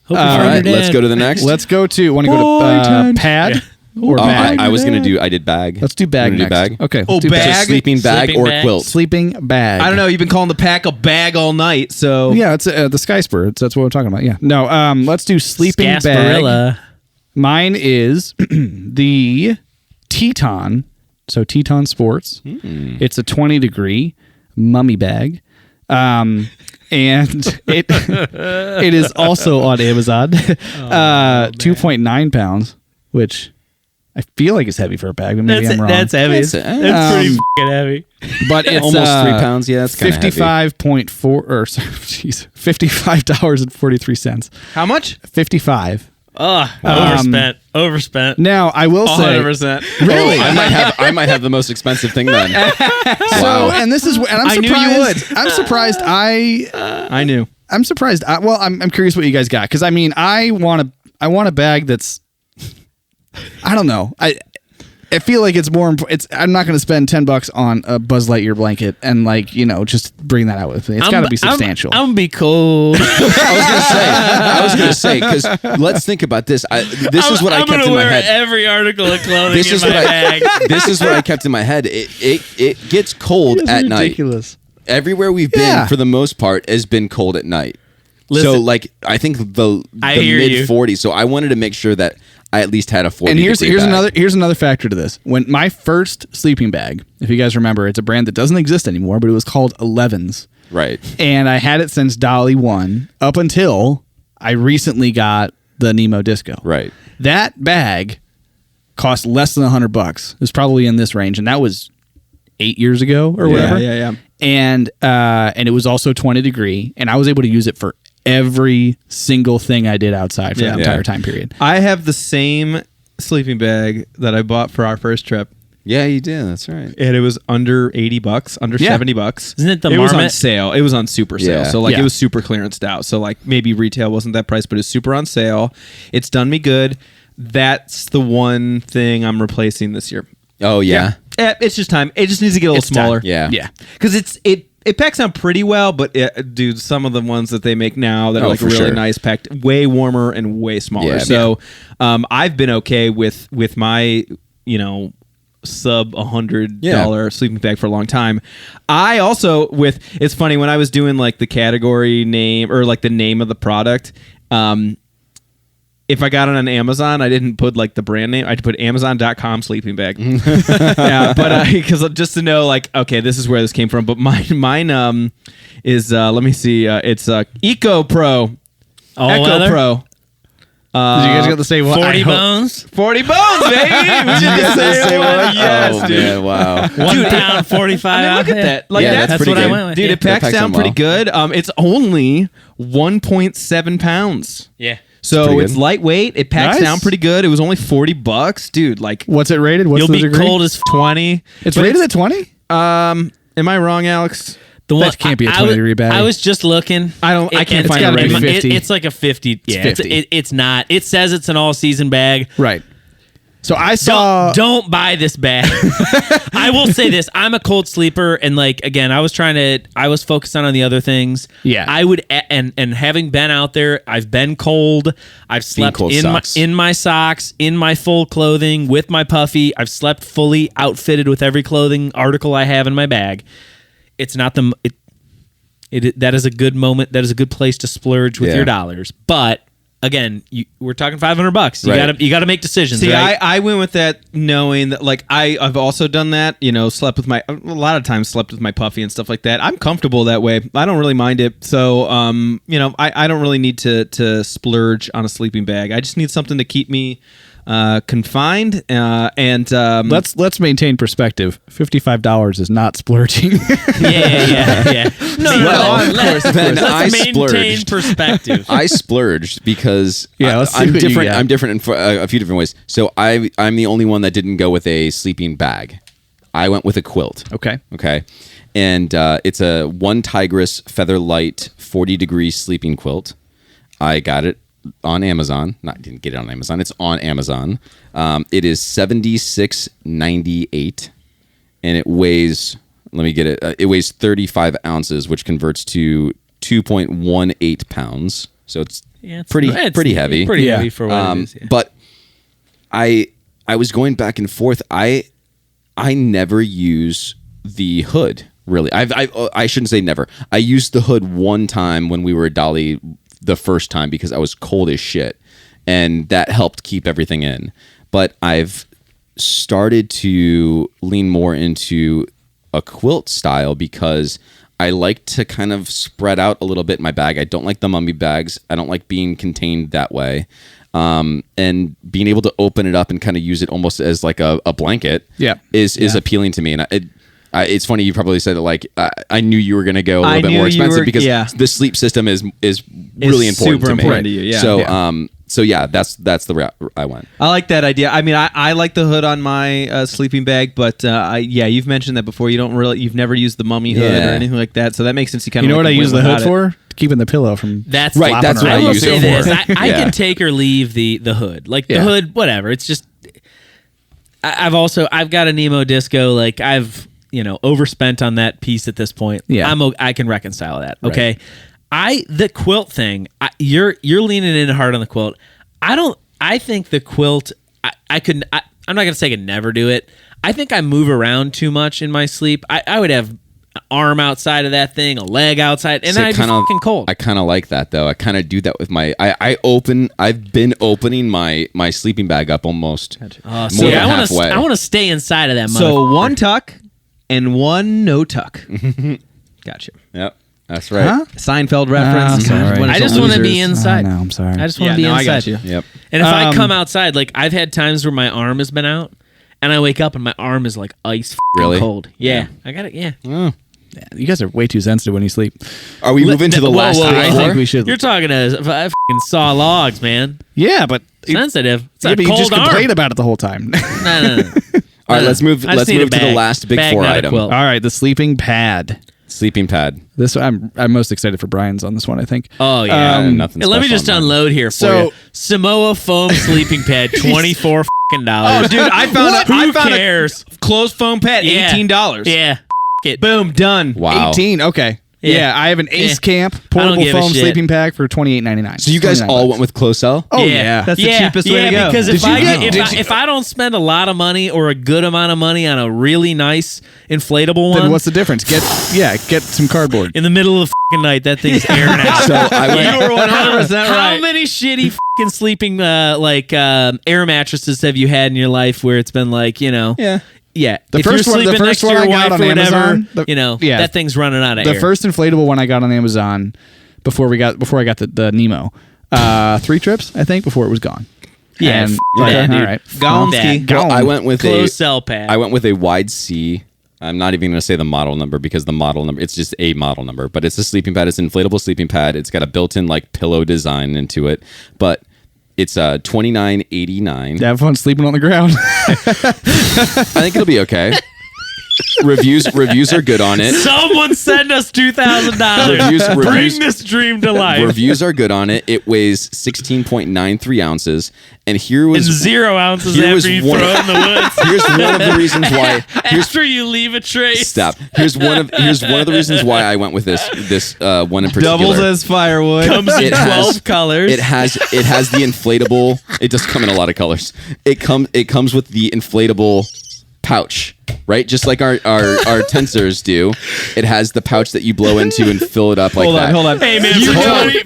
All right, let's go to the next. Let's go to. Want to go to pad or bag? I did bag. Let's do bag next. Bag? Okay. Bag. So sleeping bag or quilt. Sleeping bag. I don't know. You've been calling the pack a bag all night, so yeah, it's the Skyspur. That's what we're talking about. Yeah. No. Let's do sleeping bag. Mine is the Teton. So Teton Sports. It's a 20-degree mummy bag. And it is also on Amazon. 2.9 pounds, which I feel like is heavy for a bag, but maybe I'm wrong. That's heavy. That's pretty fucking heavy. But it's almost 3 pounds. Yeah, it's kind of heavy. $55.43. How much? 55. Overspent. Now I will say, 100%. Really, I might have the most expensive thing then. So, and this is, and I'm surprised. I knew you would. I'm surprised. I knew. I'm surprised. I'm curious what you guys got because I mean I want a bag that's I don't know. I feel like it's more important. I'm not going to spend $10 on a Buzz Lightyear blanket and just bring that out with me. It's got to be substantial. I'm gonna be cold. I was gonna say because let's think about this. This is what I kept in my head. Every article of clothing in my bag. This is what I kept in my head. It gets cold at night. Ridiculous. Everywhere we've been, for the most part, has been cold at night. So like I think the mid 40s. So I wanted to make sure that I at least had a 40. And here's another factor to this. When my first sleeping bag, if you guys remember, it's a brand that doesn't exist anymore, but it was called 11s. Right. And I had it since Dolly 1 up until I recently got the Nemo Disco. Right. That bag cost less than $100. It was probably in this range, and that was 8 years ago or whatever. Yeah. And it was also 20 degree, and I was able to use it for every single thing I did outside for that entire time period. I have the same sleeping bag that I bought for our first trip. Yeah, you did. That's right. And it was under $80, under $70. Isn't it the It was on Marmot? sale. It was on super sale. Yeah. So like Yeah. it was super clearanced out. So like maybe retail wasn't that price, but it's super on sale. It's done me good. That's the one thing I'm replacing this year. Oh yeah. It's just time. It just needs to get a little smaller. Yeah. Yeah. Because it packs on pretty well, but dude, some of the ones that they make now that are like for really sure. nice, packed way warmer and way smaller. Yeah, So I've been okay with my sub $100 sleeping bag for a long time. I also it's funny when I was doing like the category name or like the name of the product. If I got it on Amazon, I didn't put like the brand name. I put Amazon.com sleeping bag. Yeah, but because just to know, like, okay, this is where this came from. But mine is let me see. It's Eco Pro. Echo Pro. Did you guys got the same one? 40 bones? 40 bones, baby. We did the same one. Yes, oh, dude. Man, wow. 1 pound, 45 I mean, look at that. Like, Yeah, that's pretty what I good. went with. Dude, yeah. it packs down pretty good. It's only 1.7 pounds. Yeah. So pretty it's good. lightweight. It packs Nice. down pretty good. It was only $40, dude. Like What's it rated? What's You'll the be degree? cold as 20. It's But rated at 20? Am I wrong, Alex? The That can't be a 20 degree bag. I was just looking. I can't find a rating. 50. It's like a 50. Yeah, 50. It's not. It says it's an all season bag. Right. So I saw... Don't buy this bag. I will say this: I'm a cold sleeper, and like again, I was focused on the other things. Yeah. I would, and having been out there, I've been cold. I've slept cold in sucks. my socks, in my full clothing, with my puffy. I've slept fully outfitted with every clothing article I have in my bag. It's not that is a good moment. That is a good place to splurge with Yeah. your dollars, but. Again, we're talking $500. You gotta make decisions. See, right? I went with that knowing that, like, I've also done that. Slept with a lot of times slept with my puffy and stuff like that. I'm comfortable that way. I don't really mind it. So, I don't really need to splurge on a sleeping bag. I just need something to keep me confined. Let's maintain perspective. $55 is not splurging. Yeah. No, Well, of course, then I let's maintain splurged. perspective. I splurged because Yeah, let's see I'm what you different. got. I'm different in a few different ways. So I'm the only one that didn't go with a sleeping bag. I went with a quilt. Okay. Okay. And it's a one Tigris Feather Light 40 degree sleeping quilt. I got it on Amazon. I didn't get it on Amazon. It's on Amazon. It is $76.98, and it weighs. Let me get it. It weighs 35 ounces, which converts to 2.18 pounds. So it's pretty heavy. Pretty heavy for what it is. Yeah. But I was going back and forth. I never use the hood. Really, I shouldn't say never. I used the hood one time when we were at Dolly the first time because I was cold as shit, and that helped keep everything in. But I've started to lean more into a quilt style because I like to kind of spread out a little bit in my bag. I don't like the mummy bags. I don't like being contained that way. And being able to open it up and kind of use it almost as like a blanket is appealing to me. And it's funny you probably said that, like, I knew you were going to go a little bit more expensive because the sleep system is really important super to me. important to you, yeah. So that's the route I went. I like that idea. I mean, I like the hood on my sleeping bag, but you've mentioned that before. You've never used the mummy hood or anything like that, so that makes sense. You know what I use the hood for? Keeping the pillow from That's right. That's what I will use say it this. for. I can take or leave the hood. Like the hood, whatever. It's just I've got a Nemo Disco. Like I've overspent on that piece at this point. Yeah. I can reconcile that. Okay. The quilt thing, you're leaning in hard on the quilt. I think the quilt, I'm not going to say I could never do it. I think I move around too much in my sleep. I would have arm outside of that thing, a leg outside, and then I'd be fucking cold. I kind of like that though. I kind of do that with my. I've been opening my sleeping bag up almost more than halfway. I want to stay inside of that. So one tuck and one no tuck. Gotcha. Yep. That's right. Huh? Seinfeld reference. I just want to be inside. No, I'm sorry. I just want to be inside. I got you. Yep. And if I come outside, like I've had times where my arm has been out, and I wake up and my arm is like ice cold. Yeah, I got it. Yeah. Yeah. You guys are way too sensitive when you sleep. Are we moving to the last whoa, I think we should. You're talking to I fucking saw logs, man. Yeah, but Sensitive. It's a but you cold just arm. complain about it the whole time. No. All right, let's move. Let's move to the last big four item. All right, the sleeping pad. Sleeping pad. This I'm most excited for Brian's on this one, I think. Oh yeah. Nothing. Let me just unload here for you. Samoa foam sleeping pad, $24. Oh, dude, I found Who cares? a closed foam pad, $18. Yeah. It. Boom, done. Wow. 18. Okay. Yeah, I have an Ace Camp portable foam sleeping pack for $28.99. So you guys all went with closed cell? Oh yeah, that's the cheapest way to go. Because if I don't spend a lot of money or a good amount of money on a really nice inflatable one, then what's the difference? Get some cardboard. In the middle of the fucking night, that thing's airing out. So I went. You were 100% right. How many shitty fucking sleeping air mattresses have you had in your life where it's been like, you know? Yeah. The first one I got on Amazon, that thing's running out of air. The first inflatable one I got on Amazon before I got the Nemo, 3 trips I think before it was gone. Yeah, and, all right, Well, I went with closed cell pad. I went with a wide C. I'm not even going to say the model number because the model number, it's just a model number, but it's a sleeping pad. It's an inflatable sleeping pad. It's got a built-in like pillow design into it, but it's $29.89. Have fun sleeping on the ground. I think it'll be okay. Reviews are good on it. Someone send us $2,000. Bring this dream to life. Reviews are good on it. It weighs 16.93 ounces, and here was 0 ounces after you throw it in the woods. Here's one of the reasons why. After you leave a trace. Stop. Here's one of the reasons why I went with this one in particular. Doubles as firewood. Comes in 12 colors. It has the inflatable. It does come in a lot of colors. It comes with the inflatable pouch, right? Just like our tensors do. It has the pouch that you blow into and fill it up like that. Hold on. Hey man,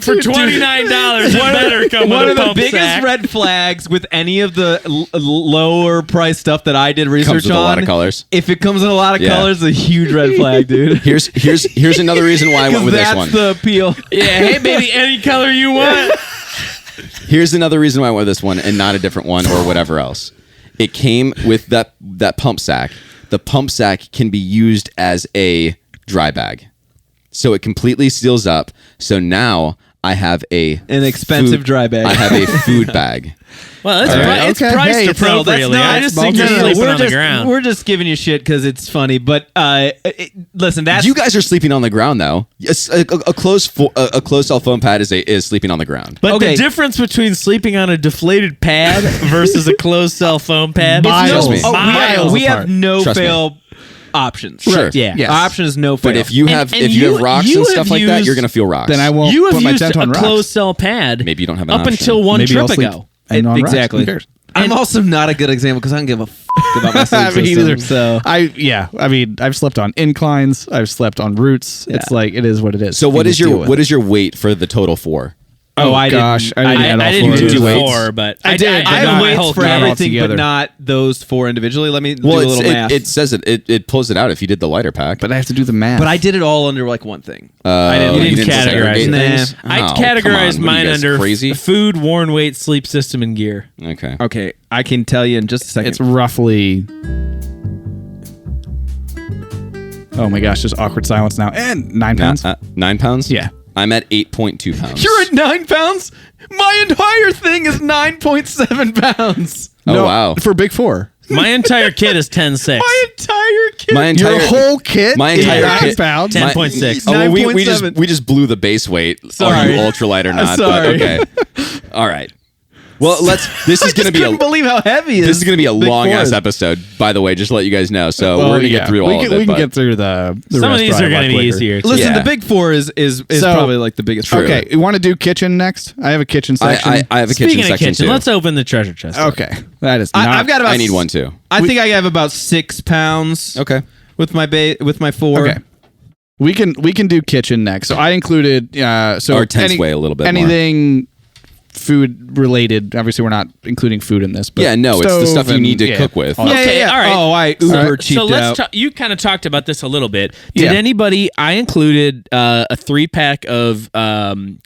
for $29, it better come one with of a the pump biggest sack. red flags with any of the lower price stuff that I did research Comes with on. a lot of colors. If it comes in a lot of colors, it's a huge red flag, dude. Here's another reason why I went with this one. That's the appeal. Yeah, hey baby, any color you want. Here's another reason why I went with this one and not a different one or whatever else. It came with that pump sack. The pump sack can be used as a dry bag. So it completely seals up. So now I have an expensive dry bag. I have a food bag. Well, it's priced appropriately. I just think you're sleeping on the ground. We're just giving you shit because it's funny. But listen, that's... You guys are sleeping on the ground, though. A closed cell foam pad is sleeping on the ground. But the difference between sleeping on a deflated pad versus a closed cell foam pad miles. We have no fail options. Sure. Right. Yeah. Yes. Our option is no fail. But if you have rocks and stuff like that, you're going to feel rocks. Then I won't you put have my used tent on a rocks. closed cell pad Maybe you don't have an up option. until one Maybe trip I'll ago. Exactly. Who cares? I'm also not a good example because I don't give a about my sleep system. So I've slept on inclines. I've slept on roots. Yeah. It's like it is what it is. So what is your weight for the total 4? I didn't do 4, but I did. I have weights for everything, but not those 4 individually. Let me do a little math. It says it pulls it out if you did the lighter pack. But I have to do the math. But I did it all under like one thing. I didn't categorize things. I categorized mine under food, worn weight, sleep system, and gear. Okay. I can tell you in just a second. It's roughly... Oh my gosh, there's awkward silence now. And 9 pounds. 9 pounds? Yeah. I'm at 8.2 pounds. You're at 9 pounds? My entire thing is 9.7 pounds. Oh, wow. For Big 4. My entire kit is 10.6. My entire kit. Your whole kit? My entire 9 kit. pounds? 10.6. Oh, well, we just blew the base weight. Sorry. Are you ultralight or not? Sorry. But okay. All right. Well, this is going to be couldn't believe how heavy it is. This is going to be a long ass episode, by the way, just to let you guys know. So we're going to get through all of it. We can get through the some of these are going to be easier. Listen, the Big 4 is probably like the biggest. Okay, you want to do kitchen next? I have a kitchen section. I have a kitchen section kitchen, too. let's open the treasure chest. Okay, that is. I've got about. I need one too. I think I have about 6 pounds. Okay. With my 4. Okay. We can do kitchen next. So I included our tents weigh a little bit anything food related. Obviously, we're not including food in this. But it's the stuff you need to cook with. Okay, all right. Oh, I uber cheaped so let's out. you kind of talked about this a little bit. Did anybody? I included a 3-pack of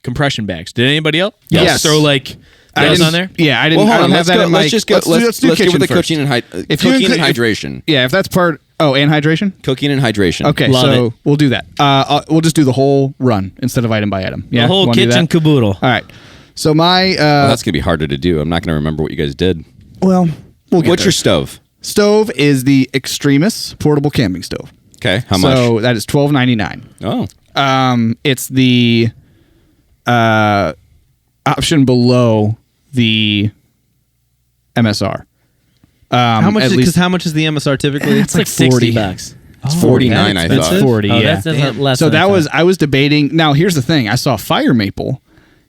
compression bags. Did anybody else? Yes. Throw like those on there. Yeah, I didn't. Well, I don't have that in my. Let's just go. Let's do kitchen with the first. cooking and hydration. Yeah, if that's part. Oh, and hydration. Cooking and hydration. Okay, Love so it. we'll do that. We'll just do the whole run instead of item by item. Yeah, The whole wanna do kitchen that? caboodle. All right. So my That's gonna be harder to do. I'm not gonna remember what you guys did. we'll get What's there. your stove? Stove is the Extremis portable camping stove. Okay, how much? So that is $12.99. Oh, It's the option below the MSR. How much? at Because least- how much is the MSR typically? It's like 40. $60. it's 49. I expensive? thought. 40. Oh, Yeah. that's less. So than that I was thought. I was debating. Now here's the thing: I saw Fire Maple.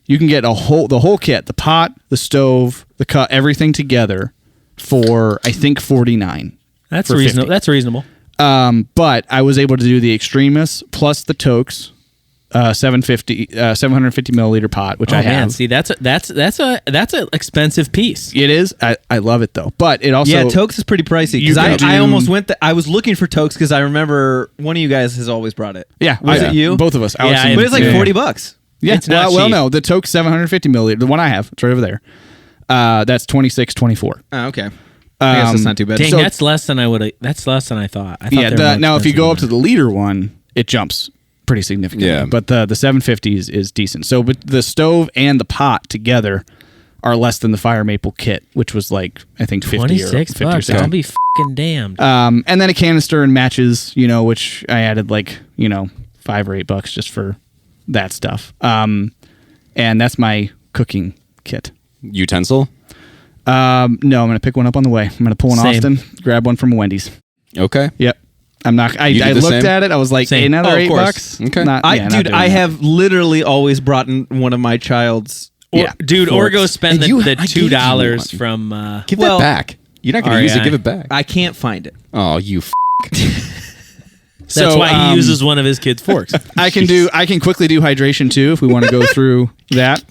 You can get the whole kit, the pot, the stove, the cut, everything together for I think $49. That's for reasonable. 50. That's reasonable. But I was able to do the Extremis plus the Tokes, 750 milliliter pot, which I have. Man, see that's an expensive piece. It is. I love it though, but it also Tokes is pretty pricey. You Because can I do- almost went. I was looking for Tokes because I remember one of you guys has always brought it. Yeah, Was it you? Both of us. Alex Yeah, and- But it's like Yeah. $40. Yeah, It's not well, cheap. no, the Toke 750 milliliter, the one I have, it's right over there. That's 26.24. Oh, okay. I guess that's not too bad. Dang, So- that's less than I would. That's less than I thought. I thought Yeah, they were more now if you expensive go up to than the liter one, it jumps pretty significantly. Yeah. But the 750 is decent. So, but the stove and the pot together are less than the Fire Maple kit, which was like I think that. 50 or 26 50 or bucks. 60. I'll be fucking damned. And then a canister and matches, which I added like $5 or $8 just for that stuff. And that's my cooking kit. Utensil. No, I'm gonna pick one up on the way. I'm gonna pull in Same. Austin, grab one from a Wendy's. Okay. Yep. I'm not. I You did the looked same? at it. I was like, Same. another Oh, of $8. course. Okay. Not Dude, doing I that. have literally always brought in one of my child's. Yeah. Dude, or go spend And the I gave $2 you one. from. Give Well- that back. You're not gonna use it. REI. Give it back. I can't find it. Oh, you. That's why he uses one of his kids' forks. I can quickly do hydration too if we want to go through that,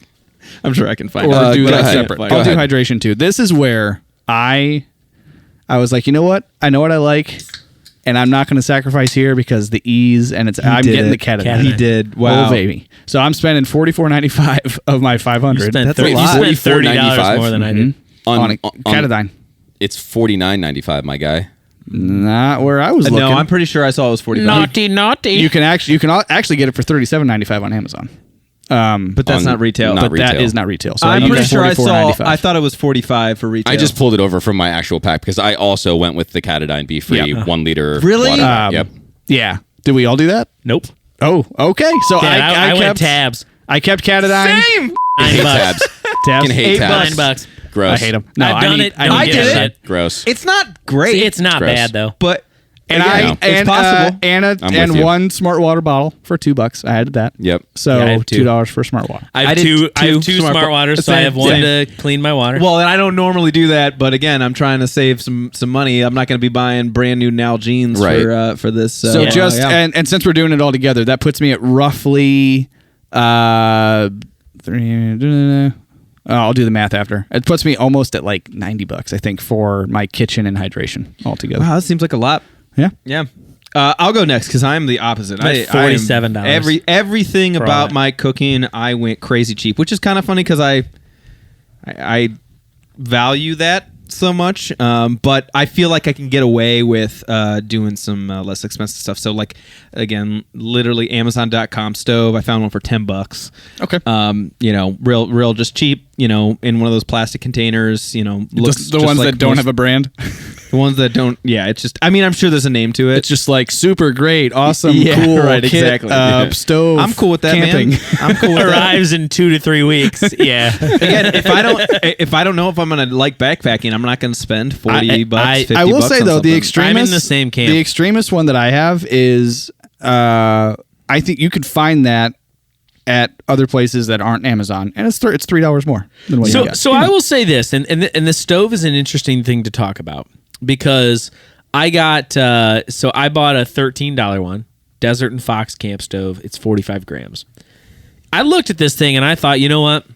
I'm sure I can find or it. do go that ahead. separate. Go I'll do ahead. hydration too. This is where I was like, you know what? I know what I like, and I'm not going to sacrifice here because the ease and I'm did getting it. the Catadine. He did. Wow. Oh baby! So I'm spending $44.95 of my $500 Spent That's a lot. you spent $30 $44.95? more than I did. on a Catadine. It's $49.95, my guy. Not where I was looking. No, I'm pretty sure I saw it was $40. Naughty. You can actually get it for $37.95 on Amazon. But that's On- not retail. not But that retail. is not retail. So I'm you pretty get sure I saw. $44.95. I thought it was 45 for retail. I just pulled it over from my actual pack because I also went with the Catadine Be Free Yeah. 1 liter. Really? Water. Yep. Yeah. Did we all do that? Nope. Oh, okay. So Yeah, I kept went tabs. I kept Catadine. $9. Hate tabs. Tabs. Fucking hate tabs. $9. Gross. I hate them. No, I've done it. I Don't did give a it. shit. Gross. It's not great. It's not Gross. bad though. but And Yeah. it's possible. and I'm with you. one smart water bottle for $2. I added that. Yep. So Yeah, I have two. $2 for smart water. I I have did two. I have two two smart smart wa- waters, so I same, have one same. to clean my water. Well, and I don't normally do that, but again, I'm trying to save some money. I'm not going to be buying brand new Nalgene's Right. for this. So Yeah. just yeah. and since we're doing it all together, that puts me at roughly I'll do the math after. It puts me almost at like $90, I think, for my kitchen and hydration altogether. Wow, that seems like a lot. Yeah. Yeah. I'll go next because I'm the opposite. That's I am- $47 Everything for all about that. my cooking, I went crazy cheap, which is kind of funny because I value that so much, but I feel like I can get away with doing some less expensive stuff. So, like, again, literally Amazon.com stove. I found one for $10. Okay. Real, just cheap. In one of those plastic containers. Looks the just ones like that don't most- have a brand. the ones that don't. Yeah, it's just. I mean, I'm sure there's a name to it. It's just like super great, awesome, Yeah, cool, right, kit, exactly. stove. I'm cool with that, camping. man. I'm cool with that. Arrives in 2 to 3 weeks. Yeah. Again, if I don't know if I'm gonna like backpacking, I'm not gonna spend $40, $50 I will say on though, the something. extremist, I'm in the same camp. The extremist one that I have is, I think you could find that at other places that aren't Amazon, and it's $3 more than what you So, got. so I will say this, and the stove is an interesting thing to talk about because I got I bought a $13 one. Desert and Fox camp stove. It's 45 grams. I looked at this thing and I thought, you know what?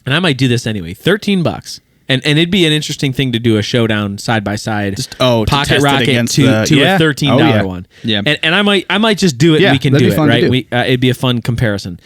And I might do this anyway. $13. And it'd be an interesting thing to do a showdown side by side. Pocket rocket to a $13 one. Yeah. And I might just do it. And we can do it, right? It'd be a fun comparison.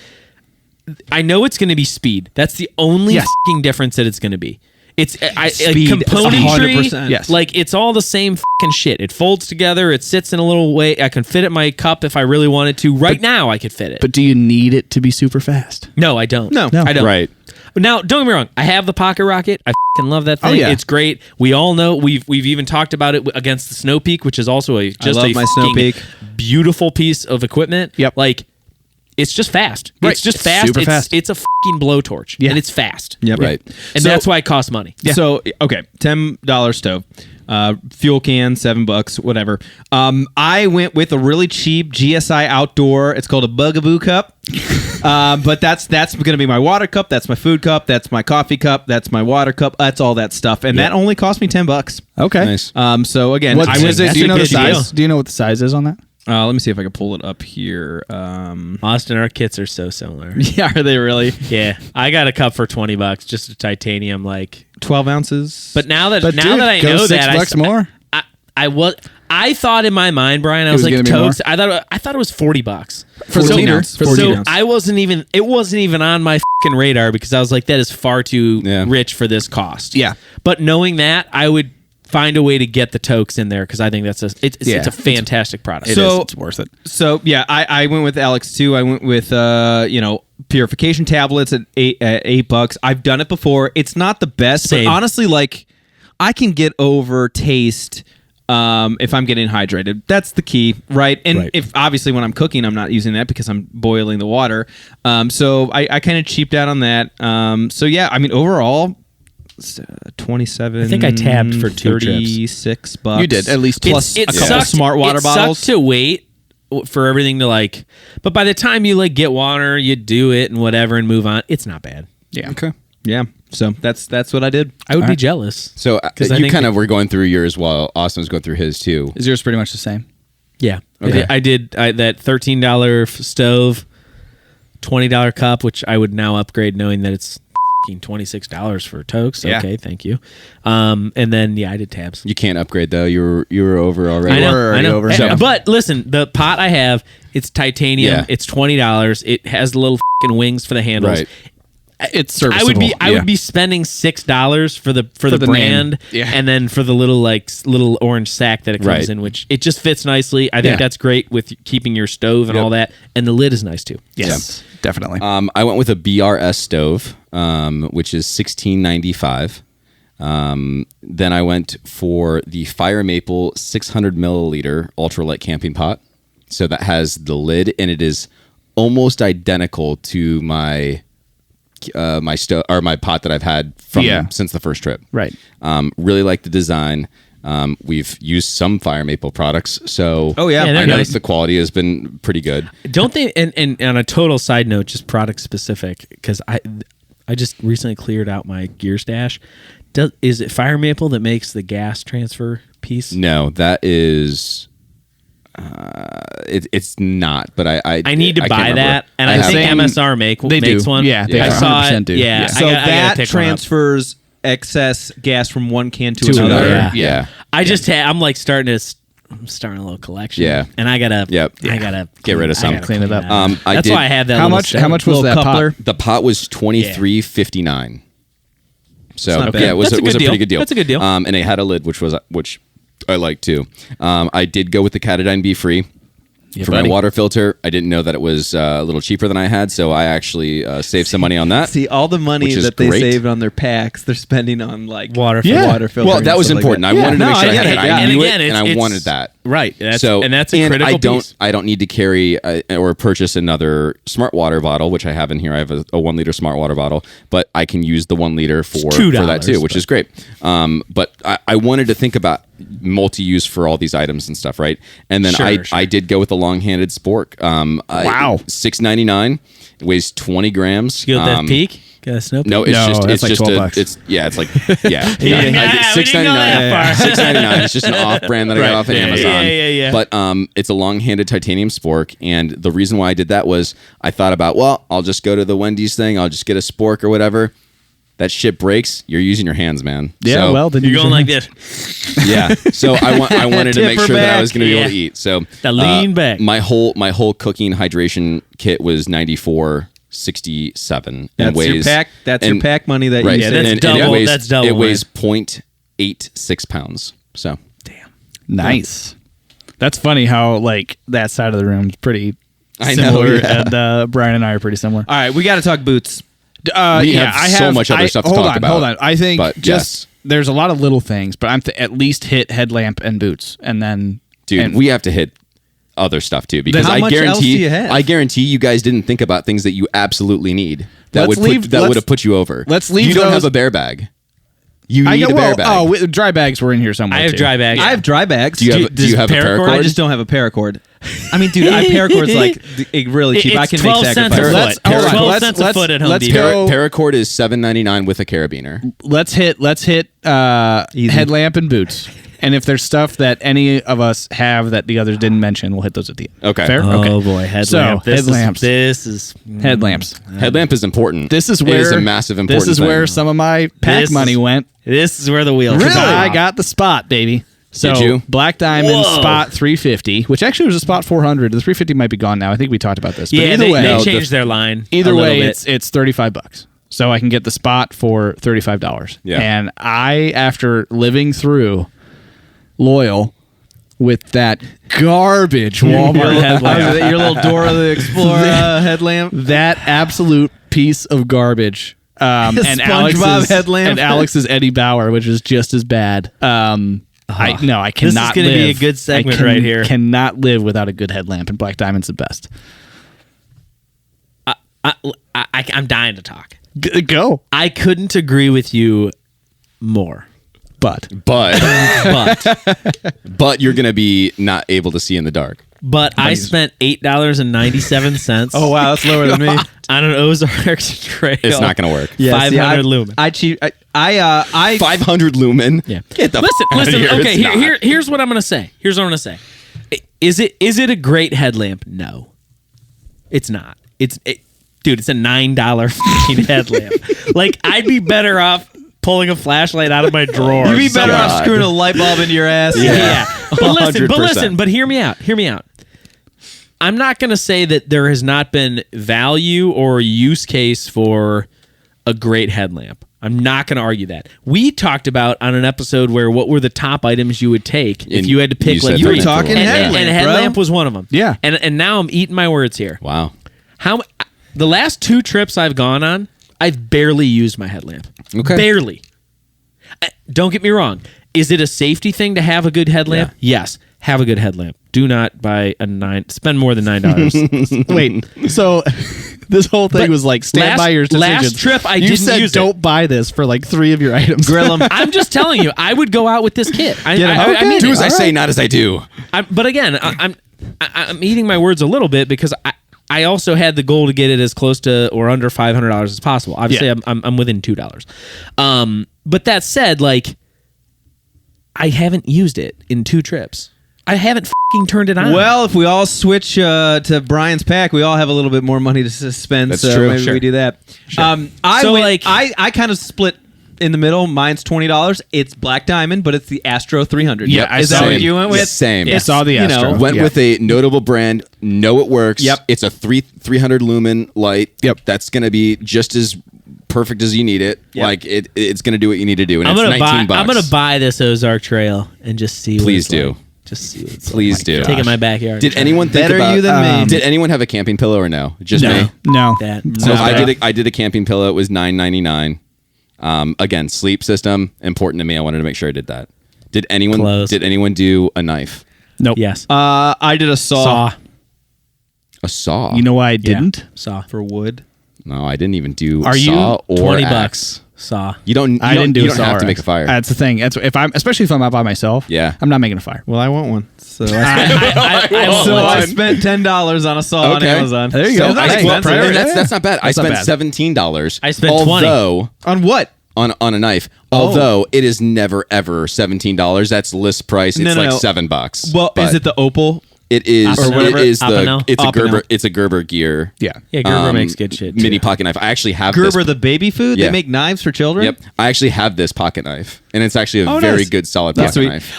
I know it's going to be speed. That's the only fucking difference that it's going to be. It's componentry. 100%. Yes. Like it's all the same fucking shit. It folds together. It sits in a little way. I can fit it in my cup if I really wanted to. Now I could fit it. But do you need it to be super fast? No, I don't. No, I don't. Right. But now, don't get me wrong. I have the Pocket Rocket. I fucking love that thing. It's great. We all know. We've even talked about it against the Snow Peak, which is also a Snow Peak. Beautiful piece of equipment. Yep. Like it's just fast. Right. It's just fast. Super fast. It's a fucking blowtorch, and it's fast. Yep. Right. And that's why it costs money. Yeah. So okay, $10 stove. Fuel can, $7, whatever. I went with a really cheap GSI Outdoor. It's called a Bugaboo cup. But that's going to be my water cup. That's my food cup. That's my coffee cup. That's my water cup. That's all that stuff. And that only cost me $10. Okay. Nice. So again, do you know the size? Do you know what the size is on that? Let me see if I can pull it up here. Austin, our kits are so similar. Yeah, are they really? Yeah. I got a cup for $20, just a titanium, like 12 ounces. But now that I know that, $6 more. I thought in my mind, Brian, I was like, Tokes. I thought it was $40 for the liter. So I wasn't even. It wasn't even on my fucking radar because I was like, that is far too rich for this cost. Yeah. But knowing that, I would find a way to get the Tokes in there because I think it's a fantastic product. It's worth it. So yeah, I went with Alex too. I went with purification tablets at $8. I've done it before. It's not the best, but honestly, like I can get over taste. If I'm getting hydrated, that's the key, right? And if obviously when I'm cooking, I'm not using that because I'm boiling the water. So I kind of cheaped out on that. So yeah, I mean overall, 27. I think I tabbed for $36. You did at least plus a couple of smart water bottles. Sucked to wait for everything to like, but by the time you like get water, you do it and whatever and move on. It's not bad. Yeah. Okay. Yeah. So that's what I did. I would be jealous. So you kind of were going through yours while Austin was going through his too. Is yours pretty much the same? Yeah. Okay. I did that $13 stove, $20 cup, which I would now upgrade knowing that it's $26 for Tokes. Yeah. Okay, thank you. And then I did tabs. You can't upgrade though. You were over already. I know. Over. So. But listen, the pot I have, it's titanium. Yeah. It's $20. It has the little fucking wings for the handles. Right. It's serviceable. I would be spending $6 for the brand, and then for the little orange sack that it comes in, which it just fits nicely. I think that's great with keeping your stove and all that, and the lid is nice too. Yes, definitely. I went with a BRS stove, which is $16.95. Then I went for the Fire Maple 600 milliliter ultralight camping pot. So that has the lid, and it is almost identical to my stove or my pot that I've had since the first trip. Right. Really like the design. We've used some Fire Maple products, so I noticed the quality has been pretty good. Don't they? And on a total side note, just product specific, because I just recently cleared out my gear stash. Is it Fire Maple that makes the gas transfer piece? No, that is. It's not, but I need to buy that, and I think MSR makes one. Yeah, I saw it. Do. Yeah, so that transfers excess gas from one can to another. Yeah. I'm like starting a little collection. Yeah, and I gotta get rid of some. Clean it up. That's why I have that. How much was that pot? The pot was $23.59. So it was a pretty good deal. That's a good deal. And it had a lid, which I like too. I did go with the Catadine Be Free for my water filter. I didn't know that it was a little cheaper than I had, so I actually saved some money on that. See, all the money that they saved on their packs, they're spending on like water filter. Well, that was important. I wanted to make sure I had it. I knew it, and I wanted that. Right. That's a critical piece. I don't need to carry or purchase another smart water bottle, which I have in here. I have a 1 liter smart water bottle, but I can use the 1 liter for that too, which is great. But I wanted to think about multi-use for all these items and stuff, right? And then I did go with the long-handed spork. Wow. $6.99. It weighs 20 grams. You got that peak? Got a snow peak? No, it's that's like just $12. it's like Yeah, $6.99. we didn't go that far. $6.99. It's just an off brand that I got off of Amazon. Yeah. But it's a long-handed titanium spork, and the reason why I did that was I thought about, well, I'll just go to the Wendy's thing, I'll just get a spork or whatever. That shit breaks. You're using your hands, man. Yeah, so, well, then You're going like this. yeah. So I wanted to make sure that I was going to be able to eat. So The lean back. My whole cooking hydration kit was $94.67. That's your pack. That's your pack money that right. you Yeah, said. that's double. That's double. It weighs 0.86 pounds. So Nice. That's funny how like that side of the room is pretty I know, similar, yeah. and Brian and I are pretty similar. All right, we got to talk boots. We have so much other stuff to talk about. Hold on. I think but just there's a lot of little things, but I'm at least hit headlamp and boots, and then dude, we have to hit other stuff too because How much else do you have? I guarantee you guys didn't think about things that you absolutely need that would have put you over. Let's leave You don't those- have a bear bag. You need a bear bag. Oh, dry bags were in here somewhere. I have too. dry bags. I have dry bags. Do you have a paracord? I just don't have a paracord. I mean, dude, paracord's like really cheap. I can It's make 12 cents a sacrifices. foot. 12 cents a foot at Home let's Depot. go. Paracord is $7.99 with a carabiner. Let's hit headlamp and boots. And if there's stuff that any of us have that the others didn't mention, we'll hit those at the end. Okay. Fair? Oh Okay. boy, headlamp. So, This headlamps. This is Headlamps. Headlamp is important. This is It where is a massive important. This is thing. where some of my pack This money is- went. This is where the wheels. Really? come I off. got the spot, baby. So Did you? Black Diamond Whoa. spot 350, which actually was a spot 400. The 350 might be gone now. I think we talked about this. But Yeah, either they way, changed their line. either a little way, bit. it's $35. So I can get the spot for $35. Yeah. And I, after living through Loyal with that garbage Walmart headlamp, Your little Dora the Explorer headlamp. that absolute piece of garbage. And SpongeBob headlamp. and Alex's Eddie Bauer, which is just as bad. I cannot. This is gonna be a good segment right here. Cannot live without a good headlamp, and Black Diamond's the best. I'm dying to talk. Go, I couldn't agree with you more. but But But you're gonna be not able to see in the dark. I spent $8.97. Oh wow, that's lower than me. on an Ozarks trail. It's not gonna work. Yeah, 500 lumen. I 500 lumen. Yeah. Get the listen. fuck outta here. Okay, It's not. here's what I'm gonna say. Is it a great headlamp? No, it's not. Dude, it's a $9 fucking headlamp. Like, I'd be better off pulling a flashlight out of my drawer. You'd be better off God. screwing a light bulb into your ass. Yeah. But 100%. hear me out. I'm not going to say that there has not been value or use case for a great headlamp. I'm not going to argue that. We talked about on an episode where what were the top items you would take if And you had to pick you like said You were three. talking and headlamp, headlamp bro. was one of them. Yeah. And now I'm eating my words here. Wow. The last 2 trips I've gone on, I've barely used my headlamp. Okay. Barely. Don't get me wrong. Is it a safety thing to have a good headlamp? Yeah. Yes. Have a good headlamp. Do not spend more than $9. wait. So this whole thing But was like stand by your decisions. last trip I you didn't said use it. don't buy this for like 3 of your items. Grill 'em. I'm just telling you, I would go out with this kit. I mean, Do as I say, not as I do. but again, I'm eating my words a little bit because I also had the goal to get it as close to or under $500 as possible. Obviously, Yeah. I'm within $2. But that said, like, I haven't used it in 2 trips. I haven't fucking turned it on. Well, if we all switch to Brian's pack, we all have a little bit more money to spend. That's so true. maybe Sure. we do that. I kind of split in the middle. Mine's $20. It's Black Diamond, but it's the Astro 300. Yeah, I is that saw what it. you went with? Same. I saw the Astro. Went Yeah. with a notable brand. Know it works. Yep. It's a 300 lumen light. Yep. That's going to be just as perfect as you need it. Yep. Like it's going to do what you need to do. And I'm it's gonna 19 bucks. I'm gonna buy this Ozark Trail and just see. What Please it's do. like. Just see. What it's Please like. do. Take it in my backyard. Did anyone think Better about you than me. Did anyone have a camping pillow or no? Just No. me. No. that? So No. I did a camping pillow. It was $9.99. Again, sleep system important to me. I wanted to make sure I did that. Did anyone Close. do a knife? Nope. Yes. I did a saw, A saw? You know why I didn't? Saw. for wood. No, I didn't even do Are a you saw or 20 axe. bucks. Saw. You don't have to make a fire. That's the thing. That's especially if I'm out by myself. Yeah. I'm not making a fire. Well, I want one. So I spent $10 on a saw on Amazon. There you go. That's not bad. I spent $17. I spent $20. On what? On a knife. Although it is never ever $17. That's list price. It's like $7. Well, is it the Opal? It is. Or whatever. It's a Gerber. It's a Gerber gear. Yeah. Yeah, Gerber makes good shit. Mini pocket knife. I actually have Gerber, the baby food. Yeah. They make knives for children. Yep. I actually have this pocket knife, and it's actually a very good solid pocket knife.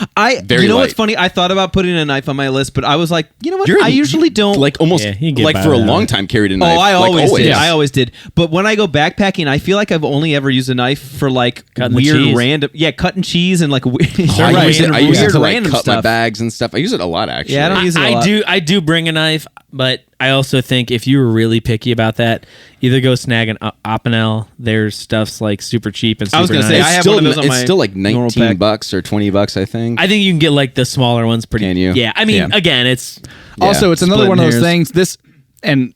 You know what's funny? I thought about putting a knife on my list, but I was like, you know what? I usually don't. Like almost like for a long time carried a knife. Oh, I always did. Yeah. I always did. But when I go backpacking, I feel like I've only ever used a knife for like cutting weird random, cutting cheese and like weird, I use it to like random cut stuff. my bags and stuff. I use it a lot actually. Yeah, I don't use it a lot. I do bring a knife, but I also think if you were really picky about that, either go snag an Opinel. Their stuff's like super cheap and super I was gonna nice. say I have one of those on my it's still like normal $19 pack. or $20, I think. I think you can get like the smaller ones pretty. Can you? Yeah, I mean, again, it's Also, it's another Splitting one of those hairs. things. And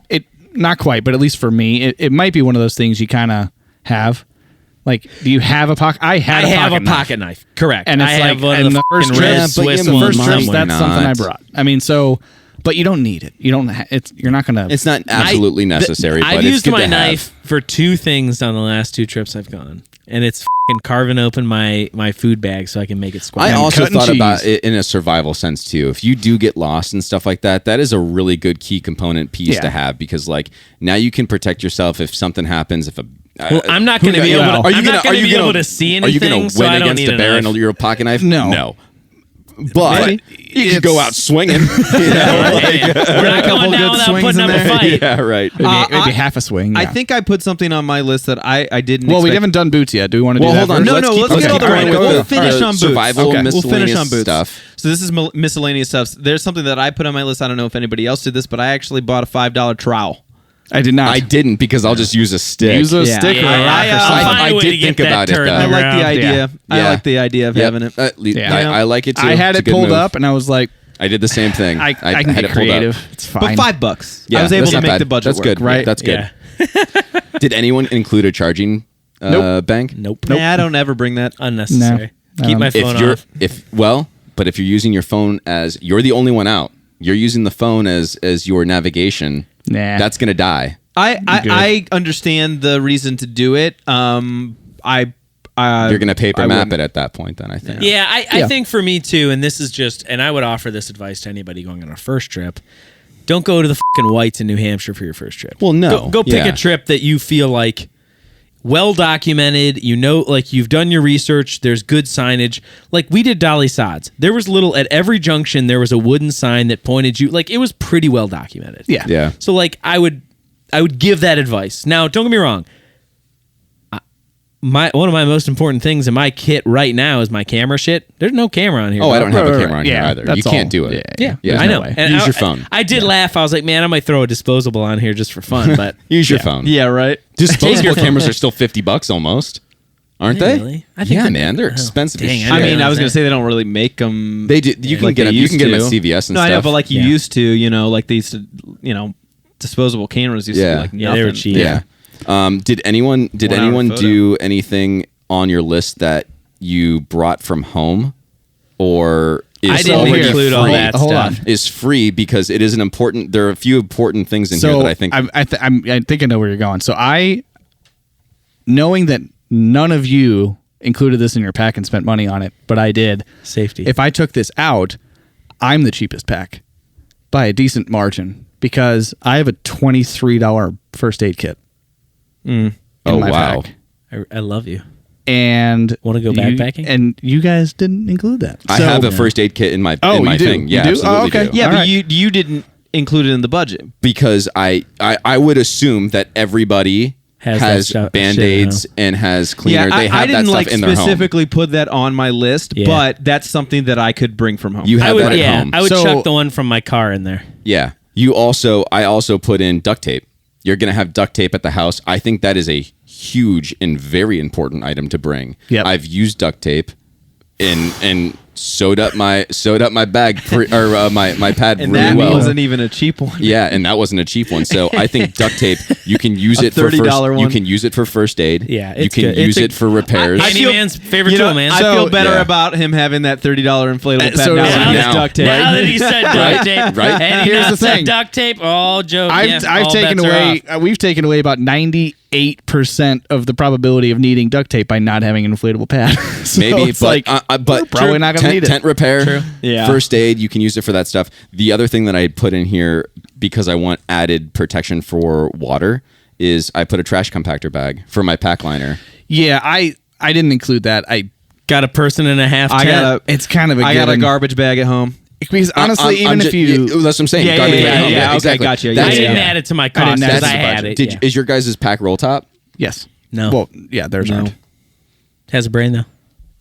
it not quite, but at least for me, it might be one of those things you kind of have. Like, do you have a pocket? I have a pocket knife. Correct. And it's I have like one of the first fucking red trip, Swiss the ones. first trips, Why that's something I not? brought. I mean, but you don't need it. You don't. You're not gonna. It's not absolutely necessary. But I've it's used good my to have. knife for two things on the last two trips I've gone, and it's fucking carving open my food bag so I can make it square. I also cutting thought cheese. about it in a survival sense too. If you do get lost and stuff like that, that is a really good key component piece to have because like now you can protect yourself if something happens. If a well, I'm not going to be able to. I'm not going to be able to see anything. Are you going to so win I don't against need a bear knife. and your pocket knife? No. But you could go out swinging. We're not going down without putting up a fight. Yeah, right. maybe half a swing. I yeah. think I put something on my list that I didn't. Well, we expect. haven't done boots yet. Do we want to do that? Hold on. first? No, let's get all the going right. with We'll finish on boots. Survival, We'll finish miscellaneous on boots. stuff. So this is miscellaneous stuff. There's something that I put on my list. I don't know if anybody else did this, but I actually bought a $5 trowel. I did not. I didn't because I'll just use a stick. Use a stick or a rock or I'll something. find a I way did to get think that about it, turned though. I like around. the idea. Yeah. I like the idea of having it. I like it too. I had It's a it good pulled move. up, and I was like, I did the same thing. I can had get it pulled up. creative. It's fine. But $5. Yeah, I was able that's to not make bad. the budget That's work. good, right? That's good. Yeah. Did anyone include a charging bank? Nope. Nah, I don't ever bring that. Unnecessary. Keep my phone off. But if you're using your phone as you're the only one out, you're using the phone as your navigation. Nah. That's gonna die. I understand the reason to do it. You're gonna paper map it at that point. Then I think. Yeah, I think for me too, and this is just, and I would offer this advice to anybody going on a first trip. Don't go to the fucking Whites in New Hampshire for your first trip. Well, no. Go pick a trip that you feel like well documented. You know, like you've done your research. There's good signage. Like we did Dolly Sods. There was at every junction. There was a wooden sign that pointed you. Like it was pretty well documented. Yeah. Yeah. So like I would give that advice. Now, don't get me wrong. One of my most important things in my kit right now is my camera shit. There's no camera on here. Oh, I don't have a Right, camera on here yeah, either. that's You can't all. do it. Yeah, Yeah, I know. no way. And Use your phone. I did laugh. I was like, man, I might throw a disposable on here just for fun. But Use your phone. Yeah, right. Disposable cameras are still $50 almost, aren't they? Really? I think Yeah, they're- man, they're oh, expensive. as dang, shit. I I didn't mean, I was know gonna that. say they don't really make them. They do. You can like get they them. You can used get them at to. CVS and No, stuff. I know, but like you Yeah. used to, like they used to, disposable cameras used to Yeah. be like Yeah, nothing. they were cheap. Yeah. Did anyone photo. do anything on your list that you brought from home, or is I didn't already include all free? that Hold stuff. on. Is free because it is an important. There are a few important things in here that I think. I think I know where you're going. So knowing that none of you included this in your pack and spent money on it, but I did. Safety. If I took this out, I'm the cheapest pack by a decent margin because I have a $23 first aid kit. In Oh, my wow. pack. I love you. And Wanna go backpacking? And you guys didn't include that. I So- have a first aid kit in my you do? thing. Yeah, You do? absolutely Oh, okay. do. Yeah, All but right. you didn't include it in the budget. Because I would assume that everybody Has that has shit Band-Aids and has cleaner. Yeah, They have I that didn't stuff like in their home. specifically put that on my list, Yeah. but that's something that I could bring from home. You have that at yeah, home. I would So- chuck the one from my car in there. Yeah. I also put in duct tape. You're going to have duct tape at the house. I think that is a huge and very important item to bring. Yep. I've used duct tape. and sewed up my bag my pad and really that well. wasn't even a cheap one. Yeah, and that wasn't a cheap one. So I think duct tape, you can use it for $30 one. You can use it for first aid. Yeah, you can use it for repairs. Handyman's favorite tool, man. I feel better about him having that $30 inflatable pad now duct tape. Now that he said duct tape, right? And here's the thing: duct tape. Oh, Joe, I've taken away. We've taken away about 98% of the probability of needing duct tape by not having an inflatable pad. So maybe, but probably not going to need it. Tent repair, first aid, you can use it for that stuff. The other thing that I put in here because I want added protection for water is I put a trash compactor bag for my pack liner. Yeah, I didn't include that. I got a person and a half tent. It's kind of I got a garbage bag at home. Because honestly, if you... that's what I'm saying. Yeah, exactly. Okay, gotcha. I didn't add it to my cost because I had it. Is your guys' pack roll top? Yes. No. Well, yeah, there's no. Has a brain though.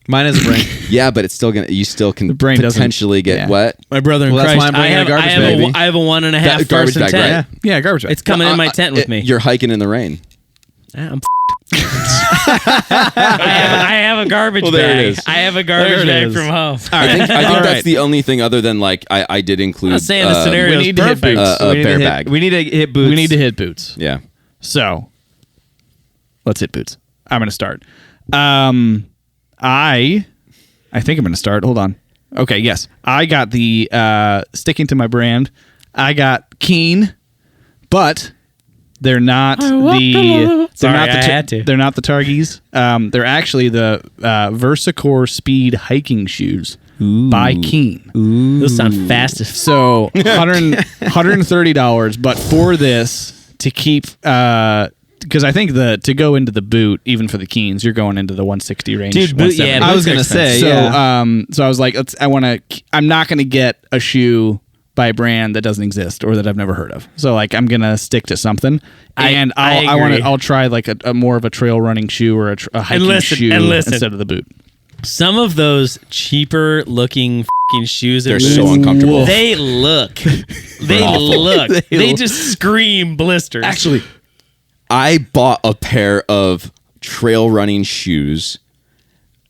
Mine has a brain. Yeah, but it's still gonna. You still can brain potentially get wet. My brother in Christ. That's why I'm bringing a garbage bag. I have a 1.5 garbage person bag, tent. right? Yeah, garbage bag. It's coming in my tent with me. You're hiking in the rain. I'm I have a garbage bag. There it is. I have a garbage bag from home. I think that's the only thing other than like I did include. I'm not saying the scenario we need to hit perfect. boots. A bear bag. We need to hit boots. We need to hit boots. Yeah. So, let's hit boots. I'm going to start. I think I'm going to start. Hold on. Okay, yes. I got the, sticking to my brand, I got Keen, but they're not they're not the Targies. They're actually the Versacor Speed hiking shoes by Keen. Those sound fast as So $130, but for this to keep because I think to go into the boot, even for the Keens, you're going into the 160 range. Dude, boot, yeah. I was gonna say, so, yeah. So I was like, I'm not gonna get a shoe by a brand that doesn't exist or that I've never heard of. So like, I'm gonna stick to something, and I'll try like a more of a trail running shoe or a hiking shoe instead of the boot. Some of those cheaper looking shoes, they're so uncomfortable. They look. They just scream blisters. Actually, I bought a pair of trail running shoes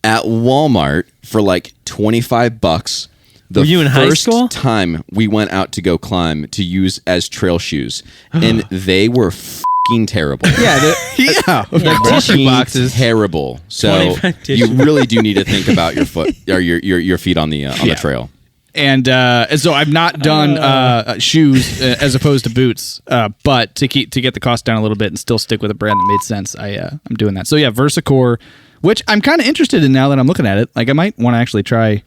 at Walmart for like $25. Were you in high school? First time we went out to go climb to use as trail shoes, and they were fucking terrible. Yeah, tissue boxes. Terrible. So you really do need to think about your foot or your feet on the trail. And so I've not done shoes as opposed to boots, but to get the cost down a little bit and still stick with a brand that made sense, I'm doing that. So yeah, Versacor, which I'm kind of interested in now that I'm looking at it. Like I might want to actually try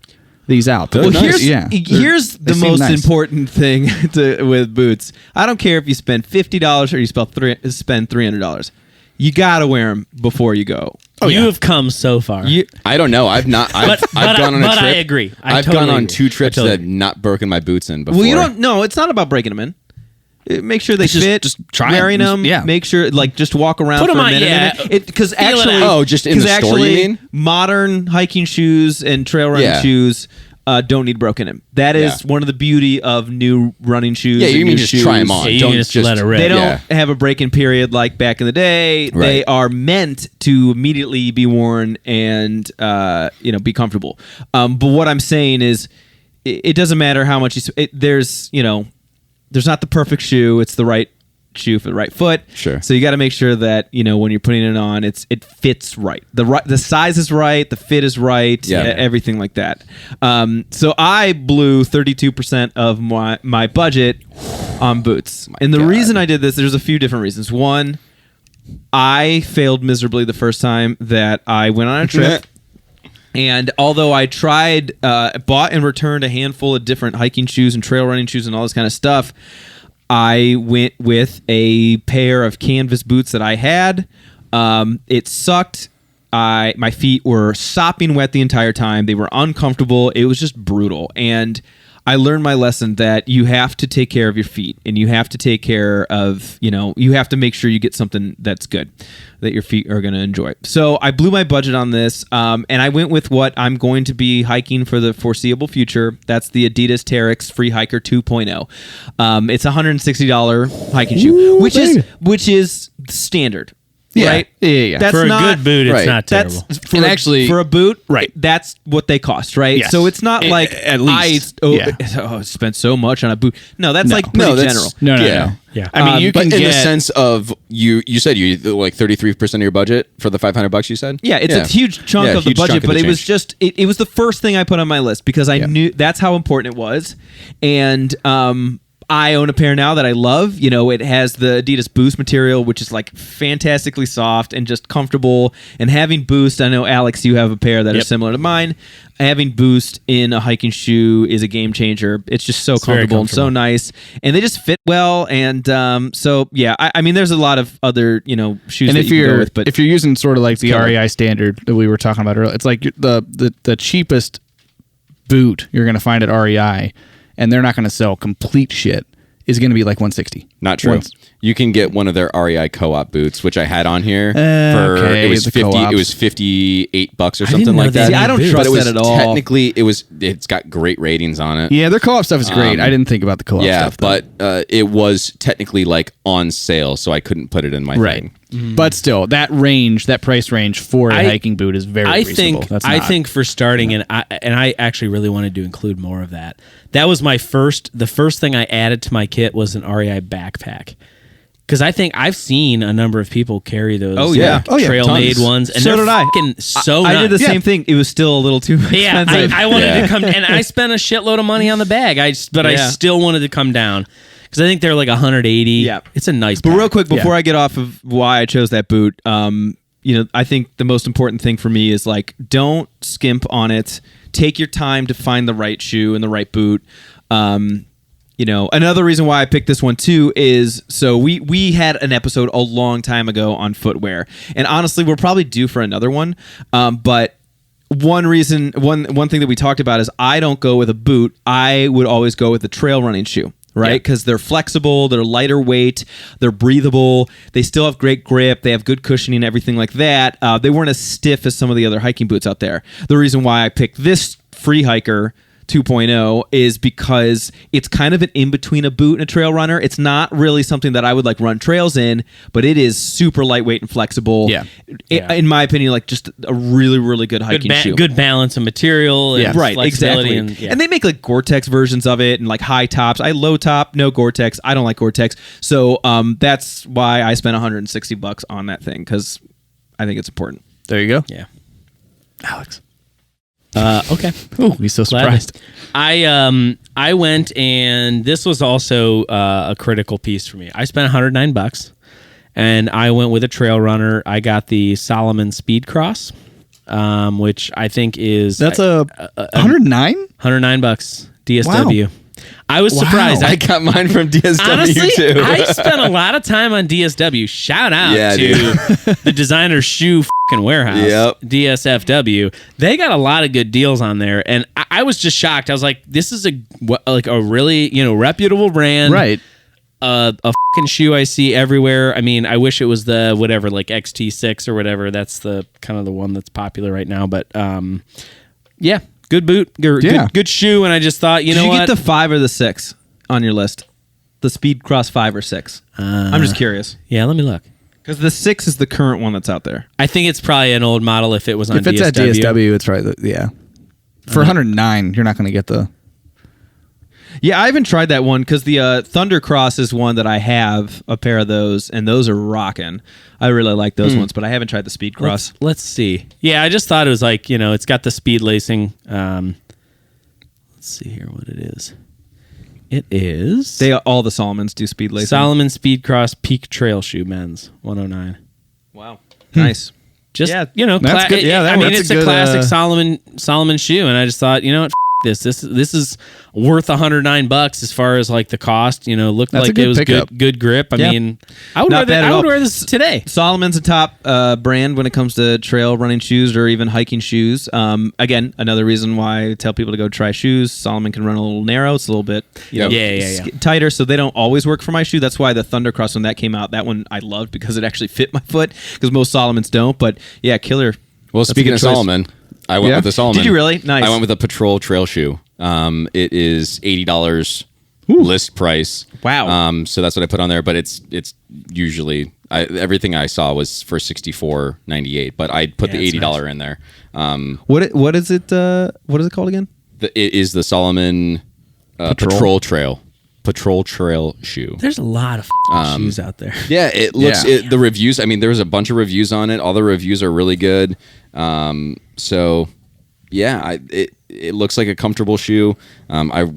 these out. Well, here's the most important thing with boots. I don't care if you spend $50 or you spend $300. You gotta wear them before you go. You have come so far. I don't know. I've not. I've gone on a trip. I agree. I've gone on 2 trips that have not broken my boots in before. Well, you don't. No, it's not about breaking them in. Make sure they fit. Just try wearing them. Yeah. Make sure, like, just walk around Put for them a on, minute. yeah. Because actually, just in the store, you mean? Modern hiking shoes and trail running shoes don't need broken in. That is one of the beauty of new running shoes. Yeah, you mean just try them on. Yeah, Don't just let it rip. They don't have a break-in period like back in the day. Right. They are meant to immediately be worn and be comfortable. But what I'm saying is, it doesn't matter how much there's not the perfect shoe. It's the right shoe for the right foot. Sure. So you got to make sure that when you're putting it on, it fits right. The size is right. The fit is right. Yeah. Everything like that. So I blew 32% of my budget on boots. And the reason I did this, there's a few different reasons. One, I failed miserably the first time that I went on a trip. And although I tried, bought and returned a handful of different hiking shoes and trail running shoes and all this kind of stuff, I went with a pair of canvas boots that I had. It sucked. My feet were sopping wet the entire time. They were uncomfortable. It was just brutal. And I learned my lesson that you have to take care of your feet, and you have to take care of, you have to make sure you get something that's good, that your feet are going to enjoy. So I blew my budget on this, and I went with what I'm going to be hiking for the foreseeable future. That's the Adidas Terrex Free Hiker 2.0. It's a $160 hiking shoe, which is standard. right? Yeah. That's for a good boot, it's not terrible. For a boot, right? That's what they cost, right? Yes. So it's not like at least I spent so much on a boot. No, that's like pretty general. No. Yeah. I mean, you can get in the sense of you said you like 33% of your budget for the $500 you said? Yeah, it's a huge chunk of the budget, but it was just it was the first thing I put on my list because I knew that's how important it was. And I own a pair now that I love. You know, it has the Adidas Boost material, which is like fantastically soft and just comfortable. And having Boost, I know, Alex, you have a pair that are similar to mine. Having Boost in a hiking shoe is a game changer. It's just so comfortable and so nice. And they just fit well. And so, yeah, I mean, there's a lot of other, shoes and that you can go with. But if you're using sort of like the REI standard that we were talking about earlier, it's like the cheapest boot you're going to find at REI, and they're not going to sell complete shit, is going to be like $160. Not true. You can get one of their REI co-op boots, which I had on here for it was $58 or something like that. See, I don't trust that at all. Technically, it's got great ratings on it. Yeah, their co-op stuff is great. I didn't think about the co-op stuff. Yeah, but it was technically like on sale, so I couldn't put it in my thing. Mm-hmm. But still, that price range for a hiking boot is very reasonable. I think for starting, and I actually really wanted to include more of that. That was the first thing I added to my kit was an REI backpack. Because I think I've seen a number of people carry those trail-made ones, and so they're did I. fucking so nice. I did the same thing. It was still a little too expensive. I wanted to come, and I spent a shitload of money on the bag. I still wanted to come down. Because I think they're like 180. Yeah. It's a nice pack. But real quick, before I get off of why I chose that boot, I think the most important thing for me is like, don't skimp on it. Take your time to find the right shoe and the right boot. Another reason why I picked this one too is so we had an episode a long time ago on footwear, and honestly, we're probably due for another one. But one thing that we talked about is I don't go with a boot. I would always go with a trail running shoe. Right? Because they're flexible, they're lighter weight, they're breathable, they still have great grip, they have good cushioning, everything like that. They weren't as stiff as some of the other hiking boots out there. The reason why I picked this Free Hiker 2.0 is because it's kind of an in-between a boot and a trail runner. It's not really something that I would like run trails in, but it is super lightweight and flexible. In my opinion, like just a really, really good hiking shoe. Good balance of material. And right, exactly. And they make like Gore-Tex versions of it and like high tops. I low top, no Gore-Tex. I don't like Gore-Tex. So that's why I spent $160 on that thing, because I think it's important. There you go. Yeah. Alex. Okay. Oh, he's so surprised. I went, and this was also a critical piece for me. I spent $109, and I went with a trail runner. I got the Salomon Speed Cross, which I think is that's a $109? $109 DSW. Wow. I was surprised. I got mine from DSW honestly, too. I spent a lot of time on DSW. Shout out to the Designer Shoe fucking Warehouse, DSFW. They got a lot of good deals on there, and I was just shocked. I was like, "This is a really reputable brand, right? A fucking shoe I see everywhere. I mean, I wish it was the whatever like XT6 or whatever. That's the kind of the one that's popular right now, but yeah." Good boot, good shoe, and I just thought, Did you get the 5 or the 6 on your list? The Speed Cross 5 or 6? I'm just curious. Yeah, let me look. Because the 6 is the current one that's out there. I think it's probably an old model if it was on DSW. If it's at DSW, it's right. For 109, you're not going to get the... Yeah, I haven't tried that one because the Thunder Cross is one that I have, a pair of those, and those are rocking. I really like those ones, but I haven't tried the Speed Cross. Let's see. Yeah, I just thought it was like, it's got the speed lacing. Let's see here what it is. It is... All the Salomons do speed lacing. Salomon Speed Cross Peak Trail Shoe Men's, 109. Wow. Nice. Just, that's good. It's a classic Salomon shoe, and I just thought, this is worth $109 as far as like the cost. Looked that's like it was good grip. I mean, I would wear this today. Salomon's a top brand when it comes to trail running shoes or even hiking shoes. Again, another reason why I tell people to go try shoes. Salomon can run a little narrow. It's a little bit tighter, so they don't always work for my shoe. That's why the Thunder Cross, when that came out, that one I loved because it actually fit my foot, because most Salomons don't. But yeah, killer. Well, speaking of Salomon, I went with the Salomon. Did you really? Nice. I went with a Patrol trail shoe. It is $80 list price. Wow. So that's what I put on there, but it's usually Everything I saw was for $64.98, but I put the $80 in there. What is it? What is it called again? It is the Solomon Patrol Trail shoe. There's a lot of shoes out there. Yeah, it looks the reviews. I mean, there was a bunch of reviews on it. All the reviews are really good. So yeah, it looks like a comfortable shoe. I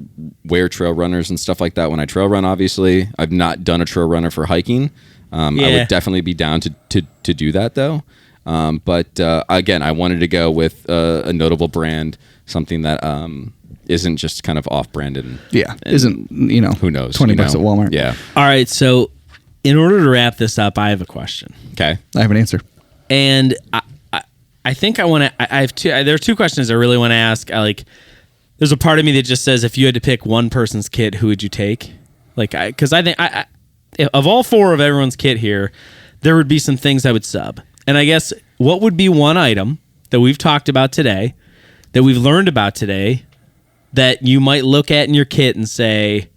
wear trail runners and stuff like that when I trail run. Obviously, I've not done a trail runner for hiking. I would definitely be down to do that though. But again, I wanted to go with a notable brand, something that isn't just kind of off-branded. And isn't, who knows? $20 at Walmart. Yeah. All right, so in order to wrap this up, I have a question. Okay. I have an answer. And I think I want to. I have two. There are two questions I really want to ask. There's a part of me that just says, if you had to pick one person's kit, who would you take? Because I think of all four of everyone's kit here, there would be some things I would sub. And I guess what would be one item that we've talked about today, that we've learned about today, that you might look at in your kit and say,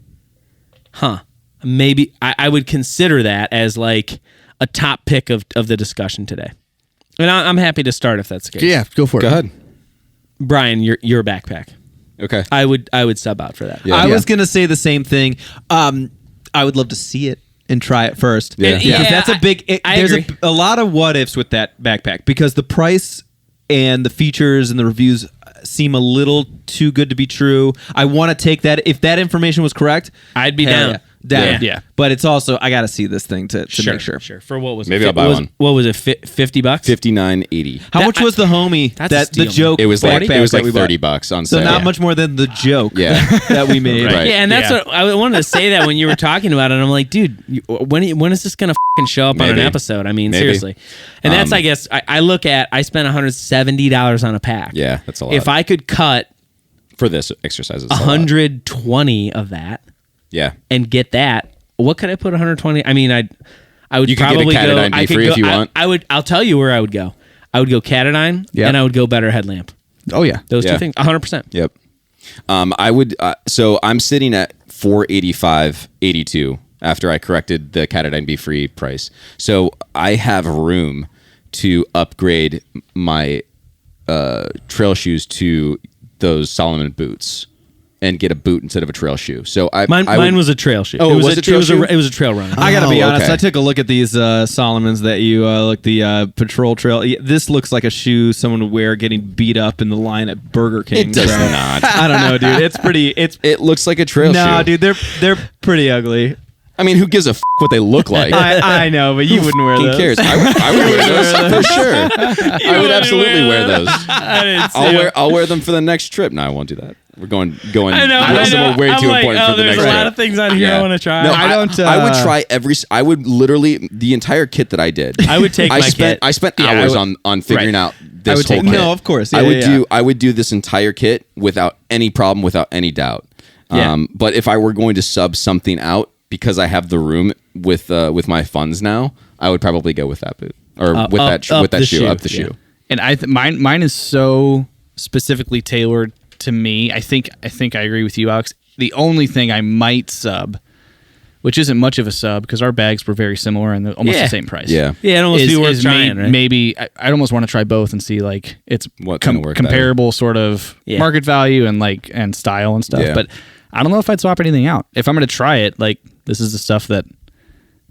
maybe I would consider that as like a top pick of the discussion today. And I'm happy to start if that's the case. Yeah, go for it. Go ahead. Brian, your backpack. Okay. I would sub out for that. Yeah. I was going to say the same thing. I would love to see it and try it first. Yeah. Because that's a big... there's agree. a lot of what ifs with that backpack because the price and the features and the reviews seem a little too good to be true. I want to take that. If that information was correct... I'd be down. Yeah. But it's also... I got to see this thing to make sure. Sure. For what was Maybe it? I'll buy one. What was it, $50? $59.80. How much was the homie? The joke It was like backpack $30 on So sale. not much more than the joke Yeah. that we made. Right. Yeah, and that's what I wanted to say that when you were talking about it. I'm like, dude, when is this going to fucking show up on an episode? I mean, seriously. And that's, I guess, I look at, I spent $170 on a pack. Yeah, that's a lot. If I could cut for this exercise, it's 120 of that and get that, what could I put 120? I mean, I would you could probably get a Catadine go. Be Free if you want. I'll tell you where I would go. I would go Catadine and I would go Better Headlamp. Oh yeah, those two things, 100%. Yep. I would. So I'm sitting at $485.82 after I corrected the Catadine Be Free price. So I have room to upgrade my trail shoes to those Solomon boots and get a boot instead of a trail shoe. So mine was a trail shoe. Oh, was it trail shoe? It was a trail runner. I gotta be honest. Okay. I took a look at these Solomons that you look the Patrol Trail. This looks like a shoe someone would wear getting beat up in the line at Burger King. It does not. I don't know, dude. It's pretty. It looks like a trail shoe. No, dude. They're pretty ugly. I mean, who gives a what they look like? I know, but you wouldn't wear those. Who cares? I would wear those for sure. I would absolutely wear those. I'll wear them for the next trip. No, I won't do that. We're going. I know. Somewhere way too important for the next trip. There's a lot of things on here I want to try. No, I don't. I would try I would literally the entire kit that I did. I would take kit. I spent hours on figuring out this whole kit. No, of course. I would do this entire kit without any problem, without any doubt. But if I were going to sub something out because I have the room with my funds now, I would probably go with that boot or with that shoe up the shoe. And mine is so specifically tailored to me. I think I agree with you, Alex. The only thing I might sub, which isn't much of a sub because our bags were very similar and almost the same price. Yeah, it almost be worth trying. Right? Maybe I'd almost want to try both and see like it's what comparable sort of market value and style and stuff. Yeah. But I don't know if I'd swap anything out. If I'm going to try it, like this is the stuff that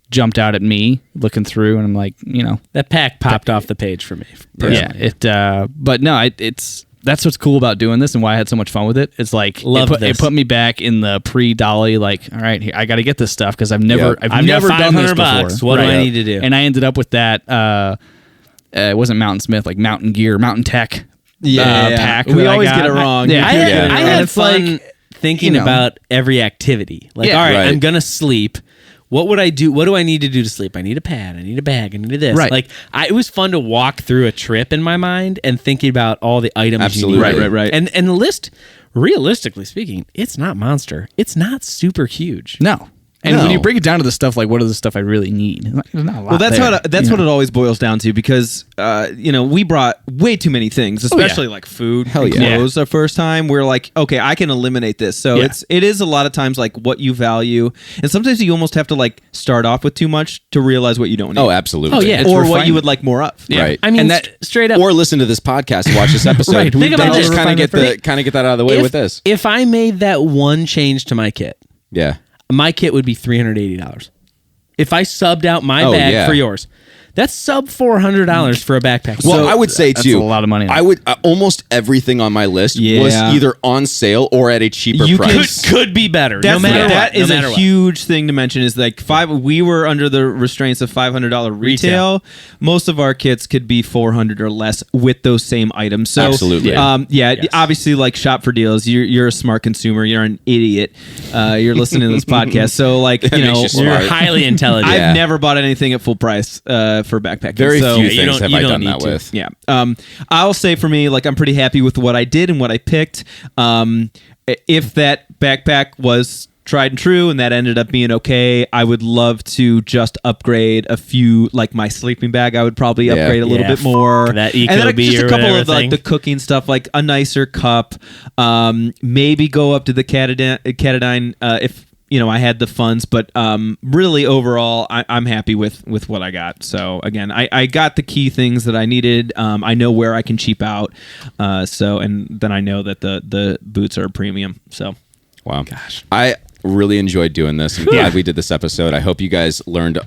jumped out at me looking through, and I'm like, that pack popped off the page for me. Personally. Yeah, but no, it's. That's what's cool about doing this and why I had so much fun with it. It's like it put me back in the pre-Dolly. Like, all right, here, I got to get this stuff because I've never done this before. What do I need to do? And I ended up with that. It wasn't Mountain Smith, like Mountain Gear, Mountain Tech. Pack. We always get it wrong. I had fun thinking about every activity. Like, all right, I'm gonna sleep. What would I do? What do I need to do to sleep? I need a pad. I need a bag. I need this. Right. Like, it was fun to walk through a trip in my mind and thinking about all the items you need. Right. And the list, realistically speaking, it's not monster. It's not super huge. No. And when you break it down to the stuff, like what is the stuff I really need? There's not a lot. Well, that's what it always boils down to, because we brought way too many things, especially like food and clothes the first time. We're like, okay, I can eliminate this. So it is a lot of times like what you value, and sometimes you almost have to like start off with too much to realize what you don't need. Oh, absolutely. Oh, yeah. Or what you would like more of. Yeah. Right. I mean, and that, straight up. Or listen to this podcast and watch this episode. Right. Think about just kind of get that out of the way with this. If I made that one change to my kit, my kit would be $380. If I subbed out my bag for yours, that's sub $400 for a backpack. Well, I would say too, that's a lot of money. I would almost everything on my list was either on sale or at a cheaper price. Could be better. That is a what. huge thing to mention. Is like we were under the restraints of $500 retail. Most of our kits could be $400 or less with those same items. So absolutely, obviously, like shop for deals. You're a smart consumer. You're an idiot. You're listening to this podcast, so like you're highly intelligent. I've never bought anything at full price for backpacking. Very few things have I done that with. Yeah. I'll say for me, like I'm pretty happy with what I did and what I picked. If that backpack was tried and true and that ended up being okay, I would love to just upgrade a few, like my sleeping bag. I would probably upgrade a little bit more. That and then just a couple of like the cooking stuff, like a nicer cup. Maybe go up to the Catadine if I had the funds, but really overall, I'm happy with what I got. So again, I got the key things that I needed. I know where I can cheap out. And then I know that the boots are premium. So, wow, gosh, I really enjoyed doing this. I'm glad we did this episode. I hope you guys learned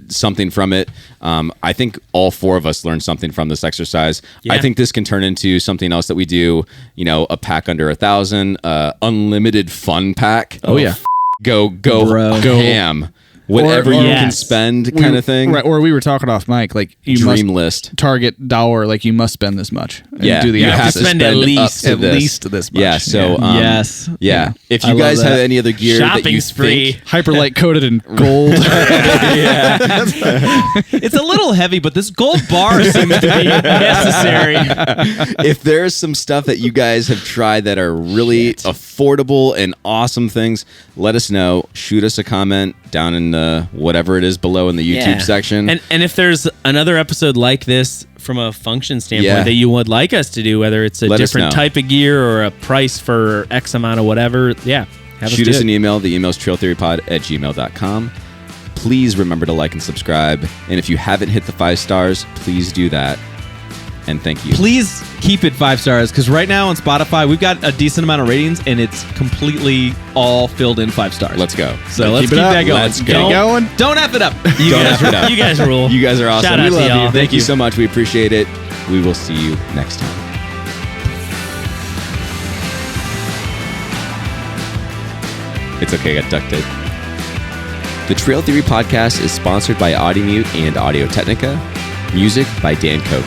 something from it. I think all four of us learned something from this exercise. I think this can turn into something else that we do. A pack under 1,000, unlimited fun pack. Oh yeah, go ham. Whatever you can spend, kind of thing. Right, or we were talking off mic, like you dream list target dollar, like you must spend this much. And do the you have to spend at least this much. Yeah. So yes, yeah. If you guys have any other gear that you think hyperlight coated in gold, it's a little heavy, but this gold bar seems to be necessary. If there's some stuff that you guys have tried that are really affordable and awesome things, let us know. Shoot us a comment down in whatever it is below in the YouTube section. And if there's another episode like this from a function standpoint that you would like us to do, whether it's a different type of gear or a price for X amount of whatever, shoot us an email. The email is trailtheorypod@gmail.com. Please remember to like and subscribe. And if you haven't hit the 5 stars, please do that. And thank you. Please keep it 5 stars, because right now on Spotify we've got a decent amount of ratings and it's completely all filled in 5 stars. Let's go. So let's keep that going. Let's go. Don't F it up. You guys rule. You guys are awesome. Shout out to y'all. Thank you so much. We appreciate it. We will see you next time. It's okay, I got duct tape. The Trail Theory Podcast is sponsored by Audimute and Audio Technica. Music by Dan Koch.